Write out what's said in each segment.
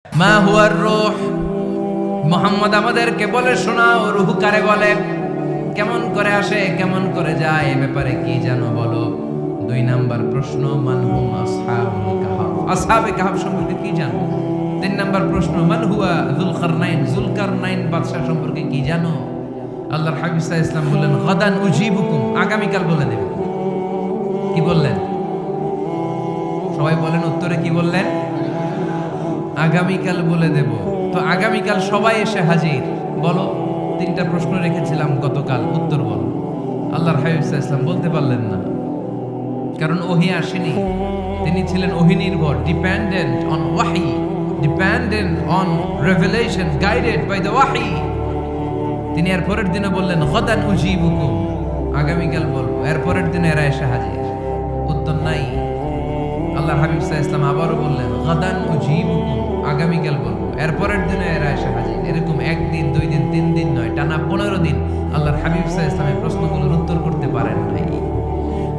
মা হুয়ার রূহ, মুহাম্মদ আমাদেরকে বলে শোনাও রূহ কারে বলে, কেমন করে আসে, কেমন করে যায়, এ ব্যাপারে কি জানো বলো। 2 নাম্বার প্রশ্ন, মান হুম আসহাবুল কাহফ, আসহাবে কাহফ সম্পর্কে কি জানো। 3 নাম্বার প্রশ্ন, মান হুয়া যুলকারনাইন, যুলকারনাইন বাদশা সম্পর্কে কি জানো। আল্লাহর হাবিব সাল্লাল্লাহু আলাইহি ওয়াসাল্লাম বললেন গাদান উজিবুকুম, আগামীকাল বলে দেব। কি বললেন? সবাই বলেন উত্তরে কি বললেন? আগামীকাল বলে দেব। তো আগামীকাল সবাই এসে হাজির। বলো, 3টা প্রশ্ন রেখেছিলাম গতকাল, উত্তর বলো। আল্লাহর হাবিব সাল্লাল্লাহু আলাইহি ওয়াসাল্লাম বলতে পারলেন না, কারণ ওহী আসেনি। তিনি ছিলেন ওহী নির্ভর, ডিপেন্ডেন্ট অন ওয়াহি, dependent on revelation, guided by the ওয়াহি। তিনি এর পরের দিনে বললেন গাদান উজিবুকুম, আগামীকাল বলবো। এর পরের দিনে এরা এসে হাজির, উত্তর নাই। আল্লাহর হাবিব সাল্লাল্লাহু আলাইহি ওয়াসাল্লাম আবারও বললেন গাদান উজিবুকুম, আগামীকাল বলবো। এর পরের দিনে এরা এসে হাজির। এরকম 1 দিন 2 দিন 3 দিন নয়, টানা 15 দিন আল্লাহর হাবিব সাল্লাল্লাহু আলাইহি ওয়াসাল্লামের প্রশ্নগুলোর উত্তর করতে পারেন নাই।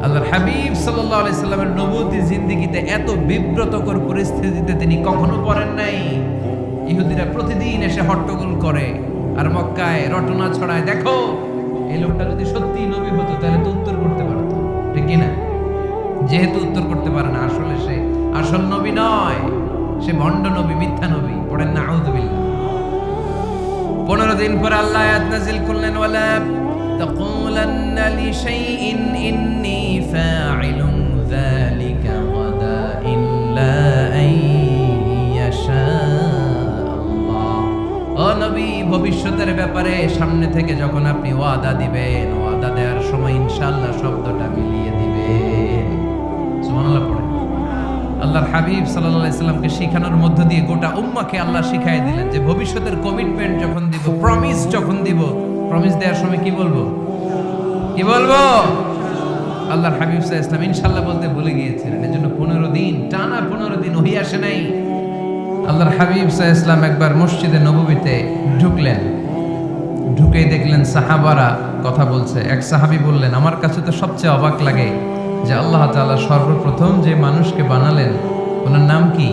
আল্লাহর হাবিব সাল্লাল্লাহু আলাইহি সাল্লামের নবুয়তী জিন্দেগিতে এত বিব্রতকর পরিস্থিতিতে তিনি কখনো পড়েন নাই। ইহুদিরা প্রতিদিন এসে হট্টগোল করে আর মক্কায় রটনা ছড়ায়, দেখো এই লোকটা যদি সত্যি নবী হতো তাহলে তো উত্তর করতে পারতো, ঠিক কি না? যেহেতু উত্তর করতে পারে না, আসলে সে আসল নবী নয়, সে ভণ্ড নবী, মিথ্যা নবী। পড়েন না আউযুবিল্লাহ। 15 দিন পর আল্লাহ আয়াত নাযিল করলেন, ওয়ালা তাকুলান্না লিশাইইন ইন্নী ফাইলুন যালিকা গাদা ইল্লা আইয়াশা আল্লাহ। ও নবী, ভবিষ্যতের ব্যাপারে সামনে থেকে যখন আপনি ওয়াদা দিবেন, ওয়াদা দেওয়ার সময় ইনশাআল্লাহ শব্দটা মিলিয়ে দিবেন। সুবহানাল্লাহ পড়েন। আল্লাহর হাবিব সাল্লাল্লাহু আলাইহি সাল্লামকে শিখানোর মধ্য দিয়ে গোটা উম্মাহকে আল্লাহ শিখাই দিলেন যে ভবিষ্যতের কমিটমেন্ট যখন দিব, প্রমিস যখন দিব, প্রমিস দেওয়ার সময় কি বলবো? কি বলবো? আল্লাহর হাবিব সাল্লাল্লাহু আলাইহি সাল্লাম ইনশাআল্লাহ বলতে ভুলে গিয়েছিলেন। এজন্য 15 দিন, টানা 15 দিন ওহী আসে নাই। আল্লাহর হাবিব সাল্লাল্লাহু আলাইহি সাল্লাম একবার মসজিদে নববীতে ঢুকলেন। ঢুকেই দেখলেন সাহাবারা কথা বলছে। এক সাহাবী বললেন, আমার কাছে তো সবচেয়ে অবাক লাগে যে আল্লাহ তাআলা সর্বপ্রথম যে মানুষকে বানালেন ওনার নাম কি?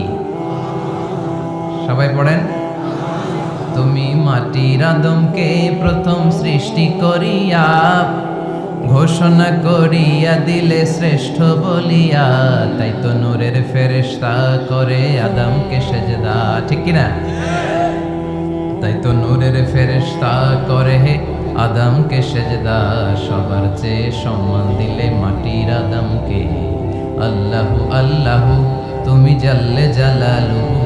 সবাই পড়েন। তুমি মাটির আদমকে প্রথম সৃষ্টি করিয়া ঘোষণা করিয়া দিলে শ্রেষ্ঠ বলিয়া, তাই তো নূরের ফেরেশতা করে আদমকে সেজদা, ঠিক কি না? তাই তো নূরের ফেরেশতা করে আদমকে সেজদা, সবার চেয়ে সম্মান দিলে মাটির আদমকে। আল্লাহু আল্লাহু তুমি জাল্লে জালালুহু,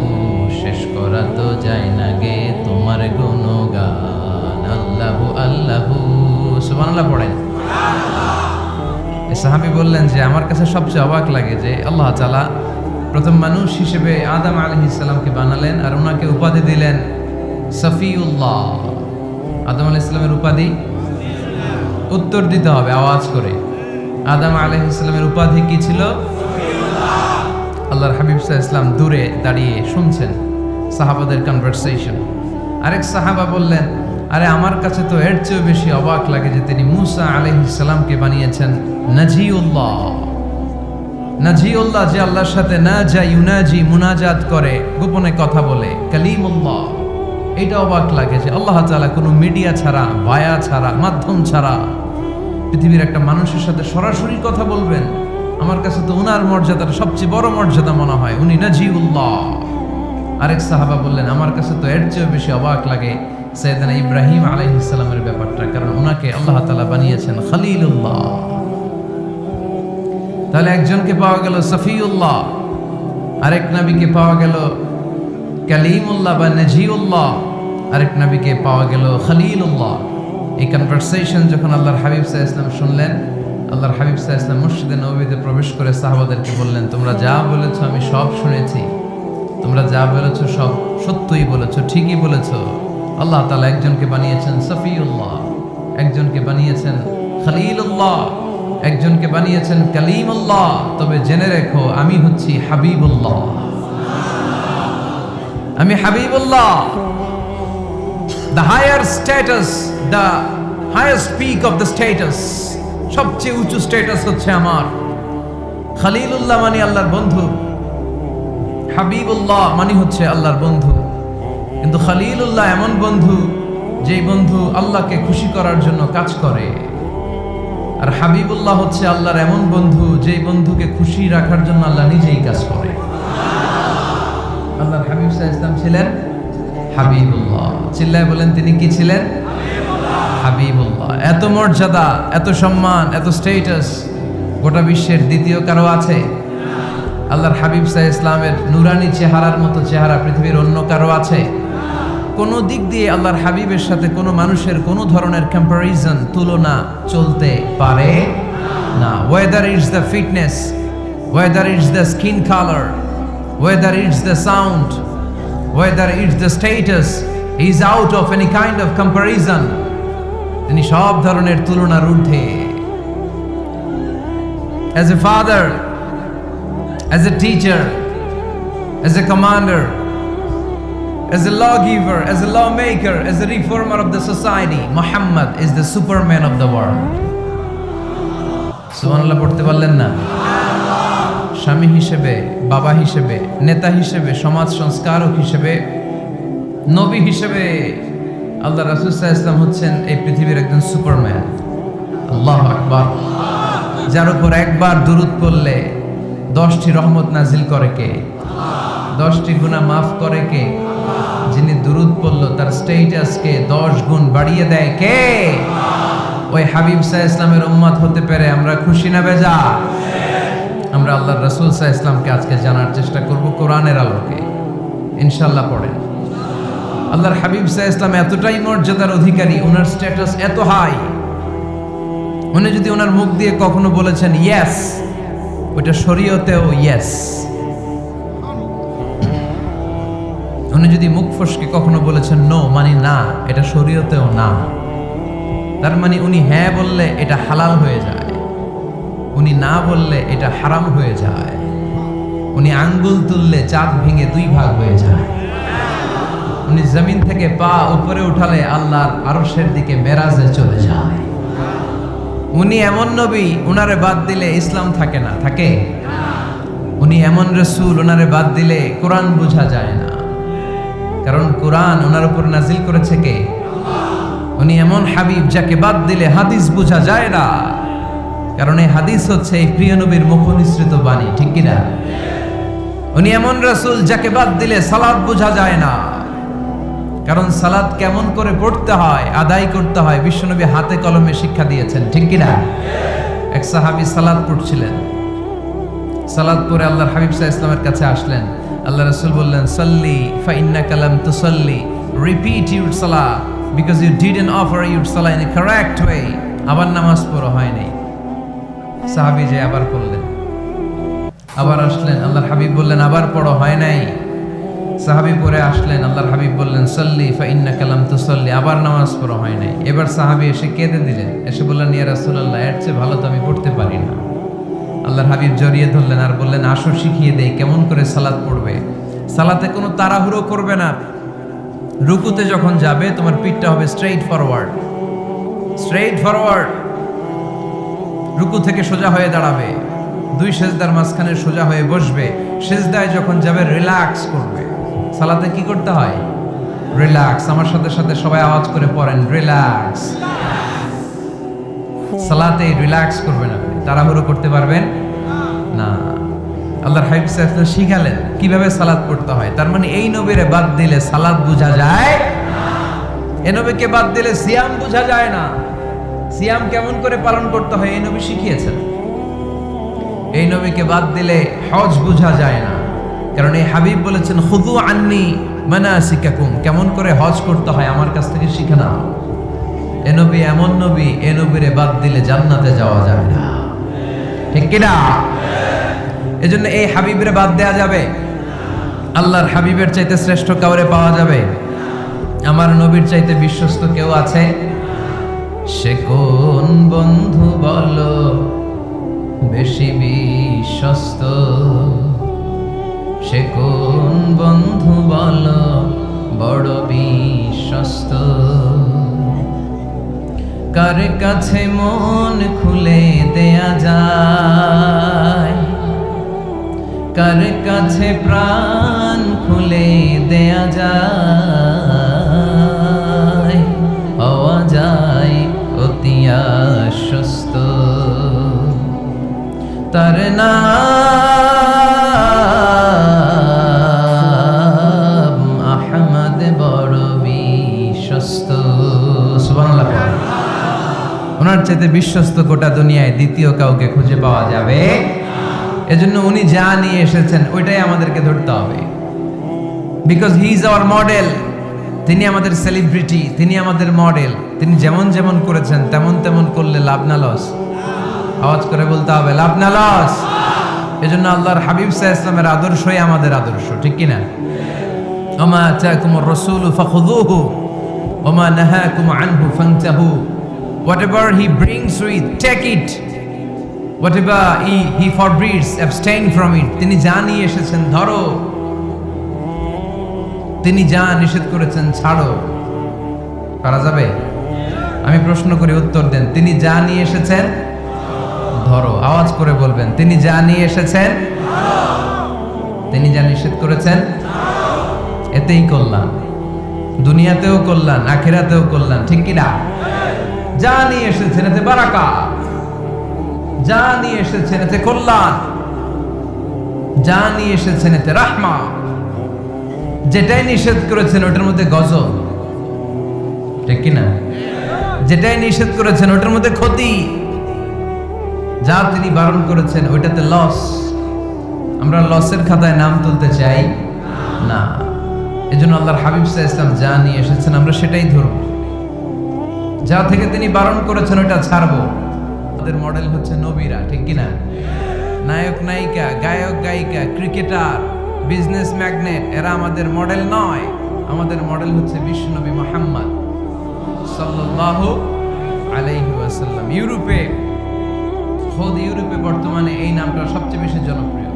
শেষ করা তো যায় না গে তোমার গুণগান। আল্লাহু আল্লাহু, সুবহানাল্লাহ পড়েন। এই সাহাবী বললেন যে আমার কাছে সবচেয়ে অবাক লাগে যে আল্লাহ তাআলা প্রথম মানুষ হিসেবে আদম আলাইহিস সালামকে বানালেন আর ওনাকে উপাধি দিলেন সফিউল্লাহ। আদম আলাইহিস সালামের উপাধি উত্তর দিতে হবে আওয়াজ করে। আদম আলাইহিস সালামের উপাধি কি ছিল? আল্লাহর হাবিব সাল্লাল্লাহু আলাইহি ওয়াসাল্লাম দূরে দাঁড়িয়ে শুনছেন সাহাবাদের কনভারসেশন। আরেক সাহাবা বললেন, আরে আমার কাছে তো এর চেয়েও বেশি অবাক লাগে যে তিনি মূসা আলাইহিস সালামকে বানিয়েছেন নাজিউল্লাহ। নাজিউল্লাহ, যে আল্লাহর সাথে নাজা ইউনাজি, মুনাজাত করে, গোপনে কথা বলে, কালিমুল্লাহ। এটা অবাক লাগে যে আল্লাহ তাআলা কোনো মিডিয়া ছাড়া, ভায়া ছাড়া, মাধ্যম ছাড়া পৃথিবীর একটা মানুষের সাথে সরাসরি কথা বলবেন। আমার কাছে তো উনার মর্যাদাটা সবচেয়ে বড় মর্যাদা মনে হয়, উনি নাজিউল্লাহ। আরেক সাহাবা বললেন, আমার কাছে তো এর চেয়েও বেশি অবাক লাগে সাইয়েদনা ইব্রাহিম আলাইহিস সালামের ব্যাপারটা, কারণ ওনাকে আল্লাহ তাআলা বানিয়েছেন খলিলুল্লাহ। তাহলে একজনকে পাওয়া গেল সফিউল্লাহ, আরেক নবীকে পাওয়া গেল কালিমুল্লাহ বা নাজিউল্লাহ, আরেক নবীকে পাওয়া গেল খলিলুল্লাহ। এই কনভারসেশন যখন আল্লাহর হাবিব সাল্লাল্লাহু আলাইহি ওয়াসাল্লাম শুনলেন, আল্লাহর হাবিব সাল্লাল্লাহু আলাইহি ওয়াসাল্লাম মসজিদে নববীতে প্রবেশ করে সাহাবাদেরকে বললেন, তোমরা যা বলেছো আমি সব শুনেছি, তোমরা যা বলেছো সব সত্যই বলেছো, ঠিকই বলেছো। আল্লাহ তাআলা একজনকে বানিয়েছেন সফিউল্লাহ, একজনকে বানিয়েছেন খলিলুল্লাহ, একজনকে বানিয়েছেন কালিমুল্লাহ। তবে জেনে রেখো আমি হচ্ছি হাবিবুল্লাহ, আমি Habibullah. The higher status, the highest peak of the status, সবচেয়ে উঁচু স্ট্যাটাস হচ্ছে আমার। খলিলুল্লাহ মানে আল্লাহর বন্ধু, হাবিবুল্লাহ মানে হচ্ছে আল্লাহর বন্ধু, কিন্তু খলিলুল্লাহ এমন বন্ধু যেই বন্ধু আল্লাহকে খুশি করার জন্য কাজ করে। আর হাবিবুল্লাহ হচ্ছে আল্লাহর এমন বন্ধু যেই বন্ধুকে খুশি রাখার জন্য আল্লাহ নিজেই কাজ করে। আল্লাহর হাবিব সাল্লাল্লাহু আলাইহি ওয়াসাল্লাম ছিলেন হাবিবুল্লাহ। চিল্লায় বলেন তিনি কি ছিলেন? হাবিবুল্লাহ। এত মর্যাদা, এত সম্মান, এত স্ট্যাটাস গোটা বিশ্বের দ্বিতীয় কারো আছে? আল্লাহর হাবিব সাল্লাল্লাহু আলাইহি ওয়াসাল্লামের নুরানি চেহারার মতো চেহারা পৃথিবীর অন্য কারো আছে? কোনো দিক দিয়ে আল্লাহর হাবিবের সাথে কোনো মানুষের কোনো ধরনের কম্পারিজন, তুলনা চলতে পারে না। Whether it's the fitness, whether it's the skin colour, whether it's the sound, whether it's the status, he is out of any kind of comparison. তিনি সব ধরনের তুলনার ঊর্ধ্বে। As a father, as a teacher, as a commander, as a lawgiver, as a lawmaker, as a reformer of the society, Muhammad is the superman of the world. সুবহানাল্লাহ পড়তে পারলেন না? স্বামী হিসেবে, বাবা হিসেবে, নেতা হিসেবে, সমাজ সংস্কারক হিসেবে, নবী হিসেবে আল্লাহ রাসূল সাল্লাল্লাহু আলাইহি ওয়াসাল্লাম হচ্ছেন এই পৃথিবীর একজন সুপারম্যান। আল্লাহু আকবার। যার উপর একবার দুরূদ পড়লে 10টি রহমত নাজিল করে কে? 10টি গুনাহ মাফ করে কে? যিনি দুরূদ পড়ল তার স্ট্যাটাসকে 10 গুণ বাড়িয়ে দেয় কে? ওই হাবিব সাল্লাল্লাহু আলাইহি ওয়াসাল্লামের উম্মত হতে পেরে আমরা খুশি না বেজা? আমরা আল্লাহর রাসূল সাল্লাল্লাহু আলাইহি ওয়াসাল্লামকে আজকে জানার চেষ্টা করব কোরআনের আলোকে, ইনশাআল্লাহ। পড়েন। আল্লাহর হাবিব সাল্লাল্লাহু আলাইহি ওয়াসাল্লাম এতটাই মর্যাদার অধিকারী, ওনার স্ট্যাটাস এত হাই, উনি যদি ওনার মুখ দিয়ে কখনো বলেছেন ইয়েস, ওটা শরীয়তেও ইয়েস। উনি যদি মুখ ফসকে কখনো বলেছেন নো, মানে না, এটা শরীয়তেও না। তার মানে উনি হ্যাঁ বললে এটা হালাল হয়ে যায়, উনি না বললে এটা হারাম হয়ে যায়। উনি আঙ্গুল তুললে চাঁদ ভেঙে 2 ভাগ হয়ে যায়। উনি জমিন থেকে পা উপরে উঠালে আল্লাহর আরশের দিকে মেরাজে চলে যায়। উনি এমন নবী, উনারে বাদ দিলে ইসলাম থাকে না, থাকে? উনি এমন রাসূল, উনারে বাদ দিলে কোরআন বোঝা যায় না, কারণ কোরআন ওনার উপর নাজিল করেছে কে? উনি এমন হাবিব যাকে বাদ দিলে হাদিস বোঝা যায় না, কারণ এই হাদিস হচ্ছে এই প্রিয় নবীর মুখনিসৃত বাণী, ঠিক কি না? উনি এমন রাসূল যাকে বাদ দিলে সালাত বোঝা যায় না, কারণ সালাত কেমন করে পড়তে হয়, আদায় করতে হয় বিশ্বনবী হাতে কলমে শিক্ষা দিয়েছেন, ঠিক কি না? এক সাহাবী সালাত পড়ছিলেন, সালাত পড়ে আল্লাহর হাবিব সাল্লাল্লাহু আলাইহি ওয়াসাল্লামের কাছে আসলেন। আল্লাহ রাসূল বললেন সাল্লি ফা ইন্নাকা লাম তুসাল্লি, repeat your salah because you didn't offer your salah in a correct way. আবার নামাজ পড়া হয় নাই। সাহাবী যে আবার পড়লেন, আবার আসলেন, আল্লাহর হাবিব বললেন আবার পড়া হয় নাই। সাহাবী পরে আসলেন, আল্লাহর হাবিব বললেন সাল্লি ফা ইন্নাকা লাম তুসাল্লি, আবার নামাজ পড়া হয় নাই। এবার সাহাবী এসে কেঁদে দিলেন, এসে বললেন ইয়া রাসূলুল্লাহ, এর চেয়ে ভালো তো আমি পড়তে পারি না। আল্লাহর হাবিব জড়িয়ে ধরলেন আর বললেন আসো শিখিয়ে দেই কেমন করে সালাত পড়বে। সালাতে কোনো তাড়াহুড়ো করবে না। রুকুতে যখন যাবে তোমার পিঠটা হবে স্ট্রেইট ফরওয়ার্ড, স্ট্রেইট ফরওয়ার্ড। রুকু থেকে সোজা হয়ে দাঁড়াবে, 2 সেজদার মাঝখানে সোজা হয়ে বসবে। সেজদায় যখন যাবে রিল্যাক্স করবে। সালাতে কি করতে হয়? রিল্যাক্স। আমার সাথে সাথে সবাই আওয়াজ করে পড়েন রিল্যাক্স। সালাতে রিল্যাক্স করবেন আপনি, তাড়াহুড়ো করতে পারবেন না। আল্লাহর হাবিব সাল্লাল্লাহু আলাইহি ওয়াসাল্লাম শিখালেন কিভাবে সালাত পড়তে হয়। তার মানে এই নবীরে বাদ দিলে সালাত বোঝা যায় না, এই নবীকে বাদ দিলে সিয়াম বোঝা যায় না। সিয়াম কেমন করে পালন করতে হয় এই নবী শিখিয়েছেন। এই নবীকে বাদ দিলে হজ বোঝা যায় না, কারণ এই হাবিব বলেছেন খুযু আন্নী মানাসিকাকুম, কেমন করে হজ করতে হয় আমার কাছ থেকে শিখে নাও। এ নবী এমন নবী, এ নবীরে বাদ দিলে জান্নাতে যাওয়া যায় না, ঠিক কি না? এজন্য এই হাবিবরে বাদ দেয়া যাবে? আল্লাহর হাবিবের চাইতে শ্রেষ্ঠ কাউরে পাওয়া যাবে? আমার নবীর চাইতে বিশ্বস্ত কেউ আছে? সে কোন বন্ধু বলো বেশি বিশ্বস্ত? সে কোন বন্ধু বলো বড় বিশ্বস্ত? কার কাছে মন খুলে দেয়া যায়, কার কাছে প্রাণ খুলে দেয়া যায়, হওয়া যায় অতি আশ্বস্ত। তার নাম আহমদ বড় বিশ্বস্ত। সুবহানাল্লাহ। ওনার চাইতে বিশ্বস্ত গোটা দুনিয়ায় দ্বিতীয় কাউকে খুঁজে পাওয়া যাবে। এজন্য উনি যা নিয়ে এসেছেন ওইটাই আমাদেরকে ধরতে হবে, because he is our model. তিনি আমাদের সেলিব্রিটি, তিনি আমাদের মডেল। তিনি যেমন যেমন করেছেন তেমন তেমন করলে লাভ না লস? আওয়াজ করে বলতে হবে, লাভ না লস? এজন্য আল্লাহর হাবিব সাল্লাল্লাহু আলাইহি ওয়াসাল্লামের আদর্শই আমাদের আদর্শ, ঠিক কি না? ওমা আতাকুমুর রাসূলু ফাখুযুহু ওমা নাহাকুম আনহু ফান্তাহু। Whatever he brings with, take it. Whatever he forbids, abstain from it. তিনি যা নিয়ে এসেছেন ধরো, তিনি যা নিষেধ করেছেন ছাড়ো। পারা যাবে? আমি প্রশ্ন করি, উত্তর দেন। তিনি যা নিয়ে এসেছেন ধরো। আওয়াজ করে বলবেন, তিনি যা নিয়ে এসেছেন, তিনি যা নিষেধ করেছেন, এতেই কল্যাণ। দুনিয়াতেও কল্যাণ, আখিরাতেও কল্যাণ, ঠিক কি না? যা নিয়ে এসেছেন এতে বারাকা, যা নিয়ে এসেছেন এতে কল্যাণ, যা নিয়ে এসেছেন এতে রাহমা। যেটাই নিষেধ করেছেন ওটার মধ্যে গজব, ঠিক কি না? যেটাই নিষেধ করেছেন ওটার মধ্যে ক্ষতি, যা তিনি বারণ করেছেন ওইটাতে লস। আমরা লসের খাতায় নাম তুলতে চাই না। এজন্য আল্লাহর হাবিব সাল্লাল্লাহু আলাইহি ওয়াসাল্লাম যা নিয়ে এসেছেন আমরা সেটাই ধরব, যা থেকে তিনি বারণ করেছেন ওটা ছাড়বো। আমাদের মডেল হচ্ছে নবীরা, ঠিক কি না? নায়ক নায়িকা, গায়ক গায়িকা, ক্রিকেটার, বিজনেস ম্যাগনেট, এরা আমাদের মডেল নয়। আমাদের মডেল হচ্ছে বিশ্বনবী মুহাম্মদ সাল্লাল্লাহু আলাইহি ওয়াসাল্লাম। ইউরোপে বর্তমানে এই নামটা সবচেয়ে বেশি জনপ্রিয়,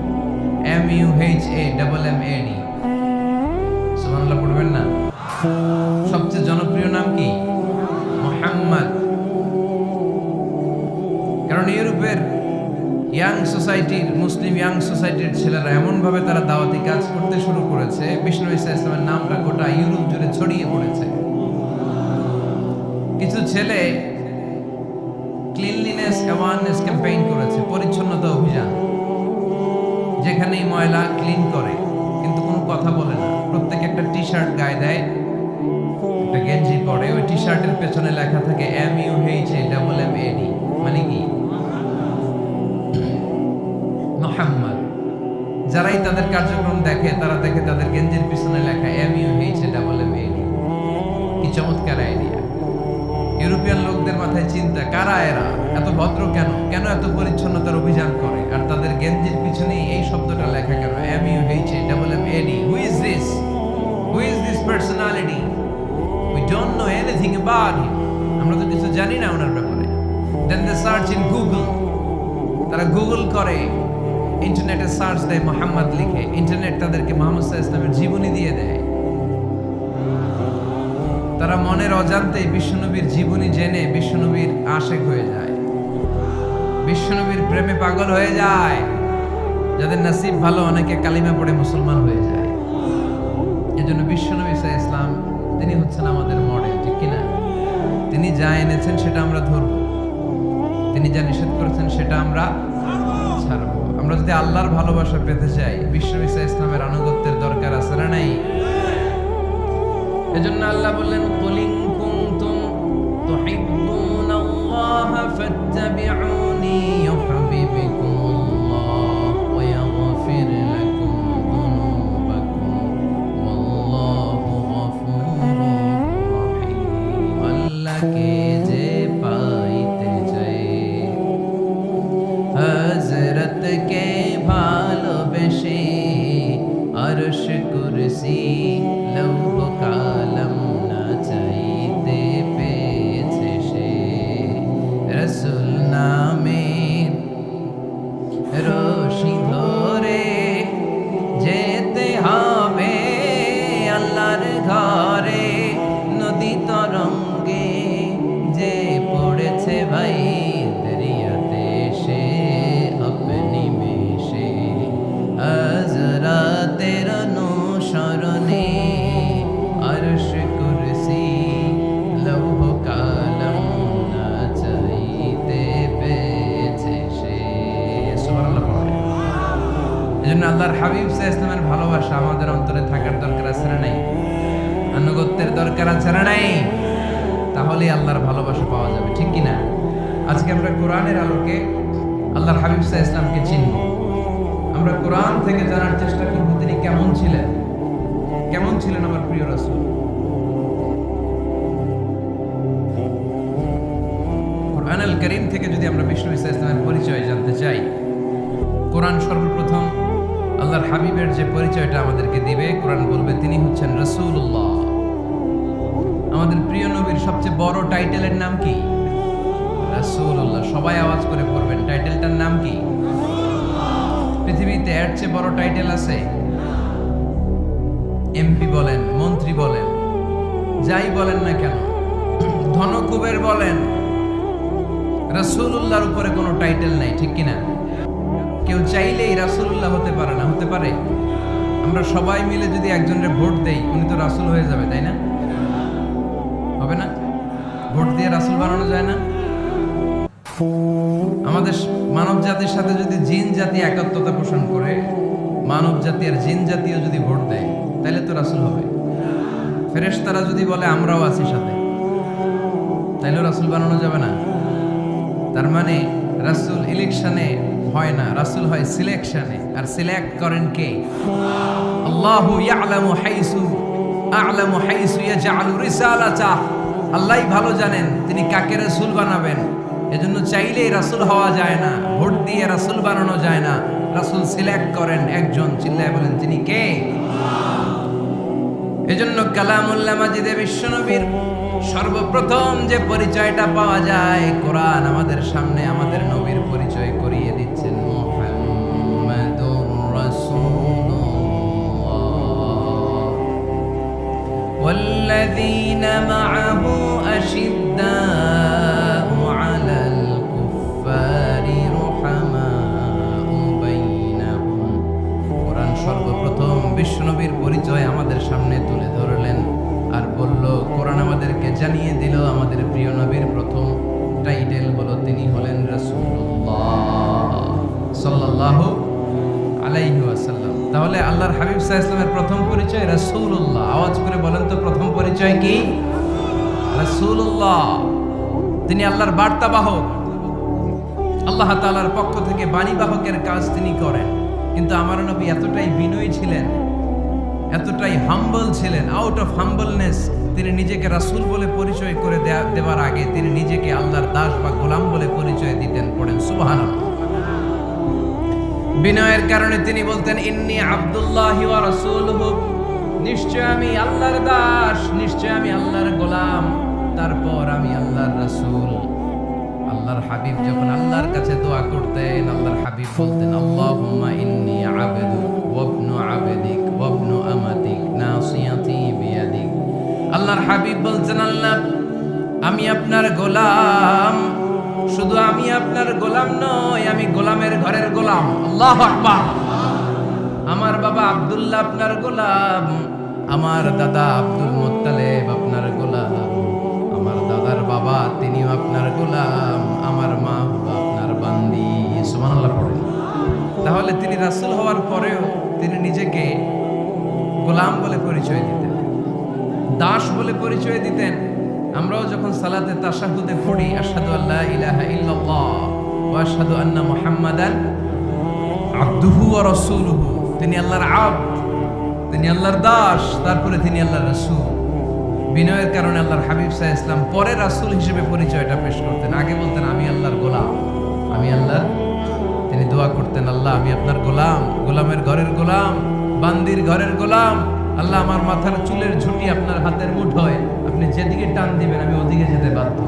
MUHAMMAD। সুবহানাল্লাহ পড়বেন না? সবচেয়ে জনপ্রিয় নাম কি? মুহাম্মদ। কারণ ইউরোপের ইয়াং সোসাইটির, মুসলিম ইয়াং সোসাইটির ছেলেরা এমন ভাবে তারা দাওয়াতি কাজ করতে শুরু করেছে, বিষ্ণু ঈসা ইসলামের নামটা গোটা ইউরোপ জুড়ে ছড়িয়ে পড়েছে। কিছু ছেলে ক্লিনলিনেস অ্যাওয়ারনেস ক্যাম্পেইন করেছে, পরিচ্ছন্নতা অভিযান। যেখানেই ময়লা ক্লিন করে, কিন্তু কোনো কথা বলে না। প্রত্যেক একটা টি শার্ট গায়ে দেয়, একটা গেঞ্জি পরে, ওই টি শার্টের পেছনে লেখা থাকে MUHAMMAD, মানে কি? মুহাম্মদ। যারাই তাদের কার্যক্রম দেখে তারা দেখে তাদের গেঞ্জির পিছনে লেখা MUHAMMAD। কি চমৎকার আইডিয়া! ইউরোপিয়ান লোকদের মাথায় চিন্তা, কারা এরা, এত ভদ্র কেন, কেন এত পরিচ্ছন্নতার অভিযান করে, আর তাদের গেঞ্জির পিছনেই এই শব্দটা লেখা কেন, MUHAMMAD? Who is this? Who is this personality? We don't know anything about him. আমরা তো কিছু জানি না ওনার ব্যাপারে। Then they search in Google. তারা গুগল করে, ইন্টারনেটে সার্চ দেয় মুহাম্মদ লিখে। ইন্টারনেট তাদেরকে মুহাম্মদ সাল্লাল্লাহু আলাইহি ওয়াসাল্লামের জীবনী দিয়ে দেয়। তারা মনের অজান্তেই বিশ্বনবীর জীবনী জেনে বিশ্বনবীর আশেক হয়ে যায়, বিশ্বনবীর প্রেমে পাগল হয়ে যায়। যাদের নসিব ভালো, অনেকে কালিমা পড়ে মুসলমান হয়ে যায়। এজন্য বিশ্বনবী সাল্লাল্লাহু আলাইহি ওয়াসাল্লাম তিনি হচ্ছেন আমাদের মডেল, ঠিক কিনা? তিনি যা এনেছেন সেটা আমরা ধরব, তিনি যা নিষেধ করেছেন সেটা আমরা ছাড়ব। আমরা যদি আল্লাহর ভালোবাসা পেতে চাই, বিশ্বনবী সাল্লাল্লাহু আলাইহি ওয়াসাল্লামের আনুগত্যের দরকার আছে না নাই? এজন্য আল্লাহ বললেন, কুল ইন কুনতুম তুহিব্বুনাল্লাহ ফাত্তাবিউনি ইউহিব্বুকুমুল্লাহ ওয়া ইয়াগফির লাকুম যুনুবাকুম ওয়াল্লাহু গফুরুর রহিম। আল্লাহকে যে পাইতে চায়, হযরতকে ভালোবেসে আরশ কুরসি লৌহ কালাম না চাইতে পেয়েছে সে। রাসূল নামের রশি ধরে যেতে হবে আল্লাহর ঘরে। নদী তরঙ্গে যে পড়েছে ভাই দরিয়াতে, সে আপনি মেশে আল্লাহর হাবিব সাল্লাল্লাহু আলাইহি ওয়াসাল্লামের ভালোবাসা আমাদের অন্তরে থাকার দরকার আছে না নাই? আনুগত্যের দরকার আছে না নাই? তাহলে আল্লাহর ভালোবাসা পাওয়া যাবে, ঠিক কি না? আজকে আমরা কোরআনের আলোকে আল্লাহর হাবিব সাল্লাল্লাহু আলাইহি ওয়াসাল্লামকে চিনব। আমরা কোরআন থেকে জানার চেষ্টা করব তিনি কেমন ছিলেন, কেমন ছিলেন আমার প্রিয় রাসূল। কোরআনুল কারীম থেকে যদি আমরা বিষ্ণু সাল্লাল্লাহু আলাইহি ওয়াসাল্লামের পরিচয় জানতে চাই, কোরআন সর্বপ্রথম আল্লাহর হাবিবের যে পরিচয়টা আমাদেরকে দিবে, কোরআন বলবে তিনি হচ্ছেন রাসূলুল্লাহ। আমাদের প্রিয় নবীর সবচেয়ে বড় টাইটেলের নাম কি? রাসূলুল্লাহ। সবাই আওয়াজ করে পড়বেন, টাইটেলটার নাম কি? পৃথিবীতে এর চেয়ে বড় টাইটেল আছে? এমপি বলেন, মন্ত্রী বলেন, যাই বলেন না কেন, ধনকুবের বলেন, রাসূলুল্লাহর উপরে কোনো টাইটেল নাই, ঠিক কিনা? কেউ চাইলেই রাসূলুল্লাহ হতে পারে না, হতে পারে? আমরা সবাই মিলে যদি একজনের ভোট দেই, উনি তো রাসূল হয়ে যাবে, তাই না? হবে না? ভোট দিয়ে রাসূল বানানো যায় না? আমাদের মানব জাতির সাথে যদি জিন জাতি একাত্মতা পোষণ করে, মানব জাতি আর জিন জাতিও যদি ভোট দেয়, তাহলে তো রাসূল হবে। ফেরেশতারা যদি বলে আমরাও আছি সাথে, তাহলেও রাসূল বানানো যাবে না। তার মানে রাসূল ইলেকশনে হয় না, রাসূল হয় সিলেকশনে। আর সিলেক্ট করেন কে? আল্লাহু ইয়ালামু হাইসু ইয়াজআলু রিসালাতাহ। আল্লাহই ভালো জানেন তিনি কাকে রাসূল বানাবেন। এজন্য চাইলেই রাসূল হওয়া যায় না, ভোট দিয়ে রাসূল বানানো যায় না। রাসূল সিলেক্ট করেন একজন, চিল্লায় বলেন তিনি কে? এজন্য কালামুল্লাহ মাজিদে বিশ্বনবীর সর্বপ্রথম যে পরিচয়টা পাওয়া যায়, কোরআন আমাদের সামনে আমাদের নবীর পরিচয় করিয়ে দিচ্ছেন, মুহাম্মাদুর রাসূলুল্লাহ ওয়াল্লাযীনা মা'আহু আশিদ্দাউ আলাল কুফফারি রুহামাউ বাইনাহুম। কোরআন সর্বপ্রথম বিশ্বনবীর পরিচয় আমাদের সামনে তুলে ধরলেন আর বলল, কোরআন আমাদেরকে জানিয়ে দিল আমাদের প্রিয় নবীর প্রথম টাইটেল হলো তিনি হলেন রাসূলুল্লাহ সাল্লাল্লাহু আলাইহি ওয়াসাল্লাম। তাহলে আল্লাহর হাবিব সাল্লাল্লাহু আলাইহি ওয়াসাল্লামের প্রথম পরিচয় রাসূলুল্লাহ। আওয়াজ করে বলেন তো, প্রথম পরিচয় কি? রাসূলুল্লাহ। তিনি আল্লাহর বার্তাবাহক, আল্লাহ তাআলার পক্ষ থেকে বাণীবাহকের কাজ তিনি করেন। কিন্তু আমার নবী এতটাই বিনয়ী ছিলেন, এতটাই হাম্বল ছিলেন, আউট অফ হাম্বলনেস তিনি নিজেকে রাসূল বলে পরিচয় করে দেওয়ার আগে তিনি নিজেকে আল্লাহর দাস বা গোলাম বলে পরিচয় দিতেন। পড়েন সুবহানাল্লাহ। বিনয়ের কারণে তিনি বলতেন, ইন্নী আব্দুল্লাহি ওয়া রাসূলুহু, নিশ্চয় আমি আল্লাহর দাস, নিশ্চয় আমি আল্লাহর গোলাম, তারপর আমি আল্লাহর রাসূল। আল্লাহর হাবিব যখন আল্লাহর কাছে দোয়া করতেন, আল্লাহর হাবিব বলতেন, আল্লাহুম্মা ইন্নী আবদুক ওয়া ইবনু আবদিক ওয়া ইবনু আমাতিক নাসিয়াতি বিয়াদিক। আল্লাহর হাবিব বলতেন, আল্লাহ আমি আপনার গোলাম, শুধু আমি আপনার গোলাম নই, আমি গোলামের ঘরের গোলাম। আল্লাহু আকবার। আমার বাবা আব্দুল্লাহ আপনার গোলাম, আমার দাদা আব্দুল মুত্তালিব আপনার গোলাম, আমার দাদার বাবা তিনিও আপনার গোলাম, আমার মা হলো আপনার বান্দি। সুবহানাল্লাহ পড়েন। তাহলে তিনি রাসূল হওয়ার পরেও তিনি নিজেকে গোলাম বলে পরিচয় দিতেন, দাস বলে পরিচয় দিতেন। আমরাও যখন সালাতে তাশাহুদে পড়ি, আশহাদু আল্লা ইলাহা ইল্লাল্লাহ ওয়া আশহাদু আন্না মুহাম্মাদান আবদুহু ওয়া রাসূলুহু, তিনি আল্লাহর আবদ, তিনি আল্লাহর দাস, তারপরে তিনি আল্লাহর রাসূল। বিনয়ের কারণে আল্লাহর হাবিব সাল্লাল্লাহু আলাইহি ওয়াসাল্লাম পরে রাসূল হিসেবে পরিচয়টা পেশ করতেন। আগে বলতেন আমি আল্লাহর গোলাম, আমি আল্লাহর। তিনি দোয়া করতেন, আল্লাহ আমি আপনার গোলাম, গোলামের ঘরের গোলাম, বান্দির ঘরের গোলাম। আল্লাহ আমার মাথার চুলের ঝুঁটি আপনার হাতের মুঠোয়, আপনি যেদিকে টান দিবেন আমি ওদিকে যেতে বাধ্য।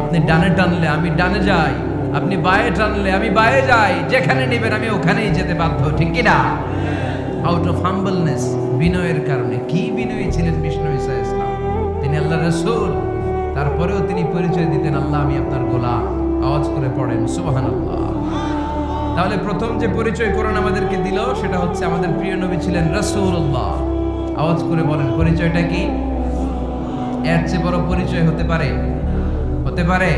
আপনি ডানে টানলে আমি ডানে যাই, আপনি বায়ে টানলে আমি বায়ে যাই, যেখানে নেবেন আমি ওখানেই যেতে বাধ্য, ঠিক কি না? আউট অফ হাম্বলনেস, বিনয়ের কারণে। কি বিনয়ী ছিলেন বিষ্ণু ঈসা ইসলাম, তিনি আল্লাহর রাসূল, তারপরেও তিনি পরিচয় দিতেন আল্লাহ আমি আপনার গোলাম। আওয়াজ করে পড়েন সুবহানাল্লাহ। তাহলে প্রথম যে পরিচয় কোরআন আমাদেরকে দিল সেটা হচ্ছে আমাদের প্রিয় নবী ছিলেন রাসূলুল্লাহ। আওয়াজ করে বলেন পরিচয়টা কি? এর চেয়ে বড় পরিচয় হতে পারে? হতে পারে?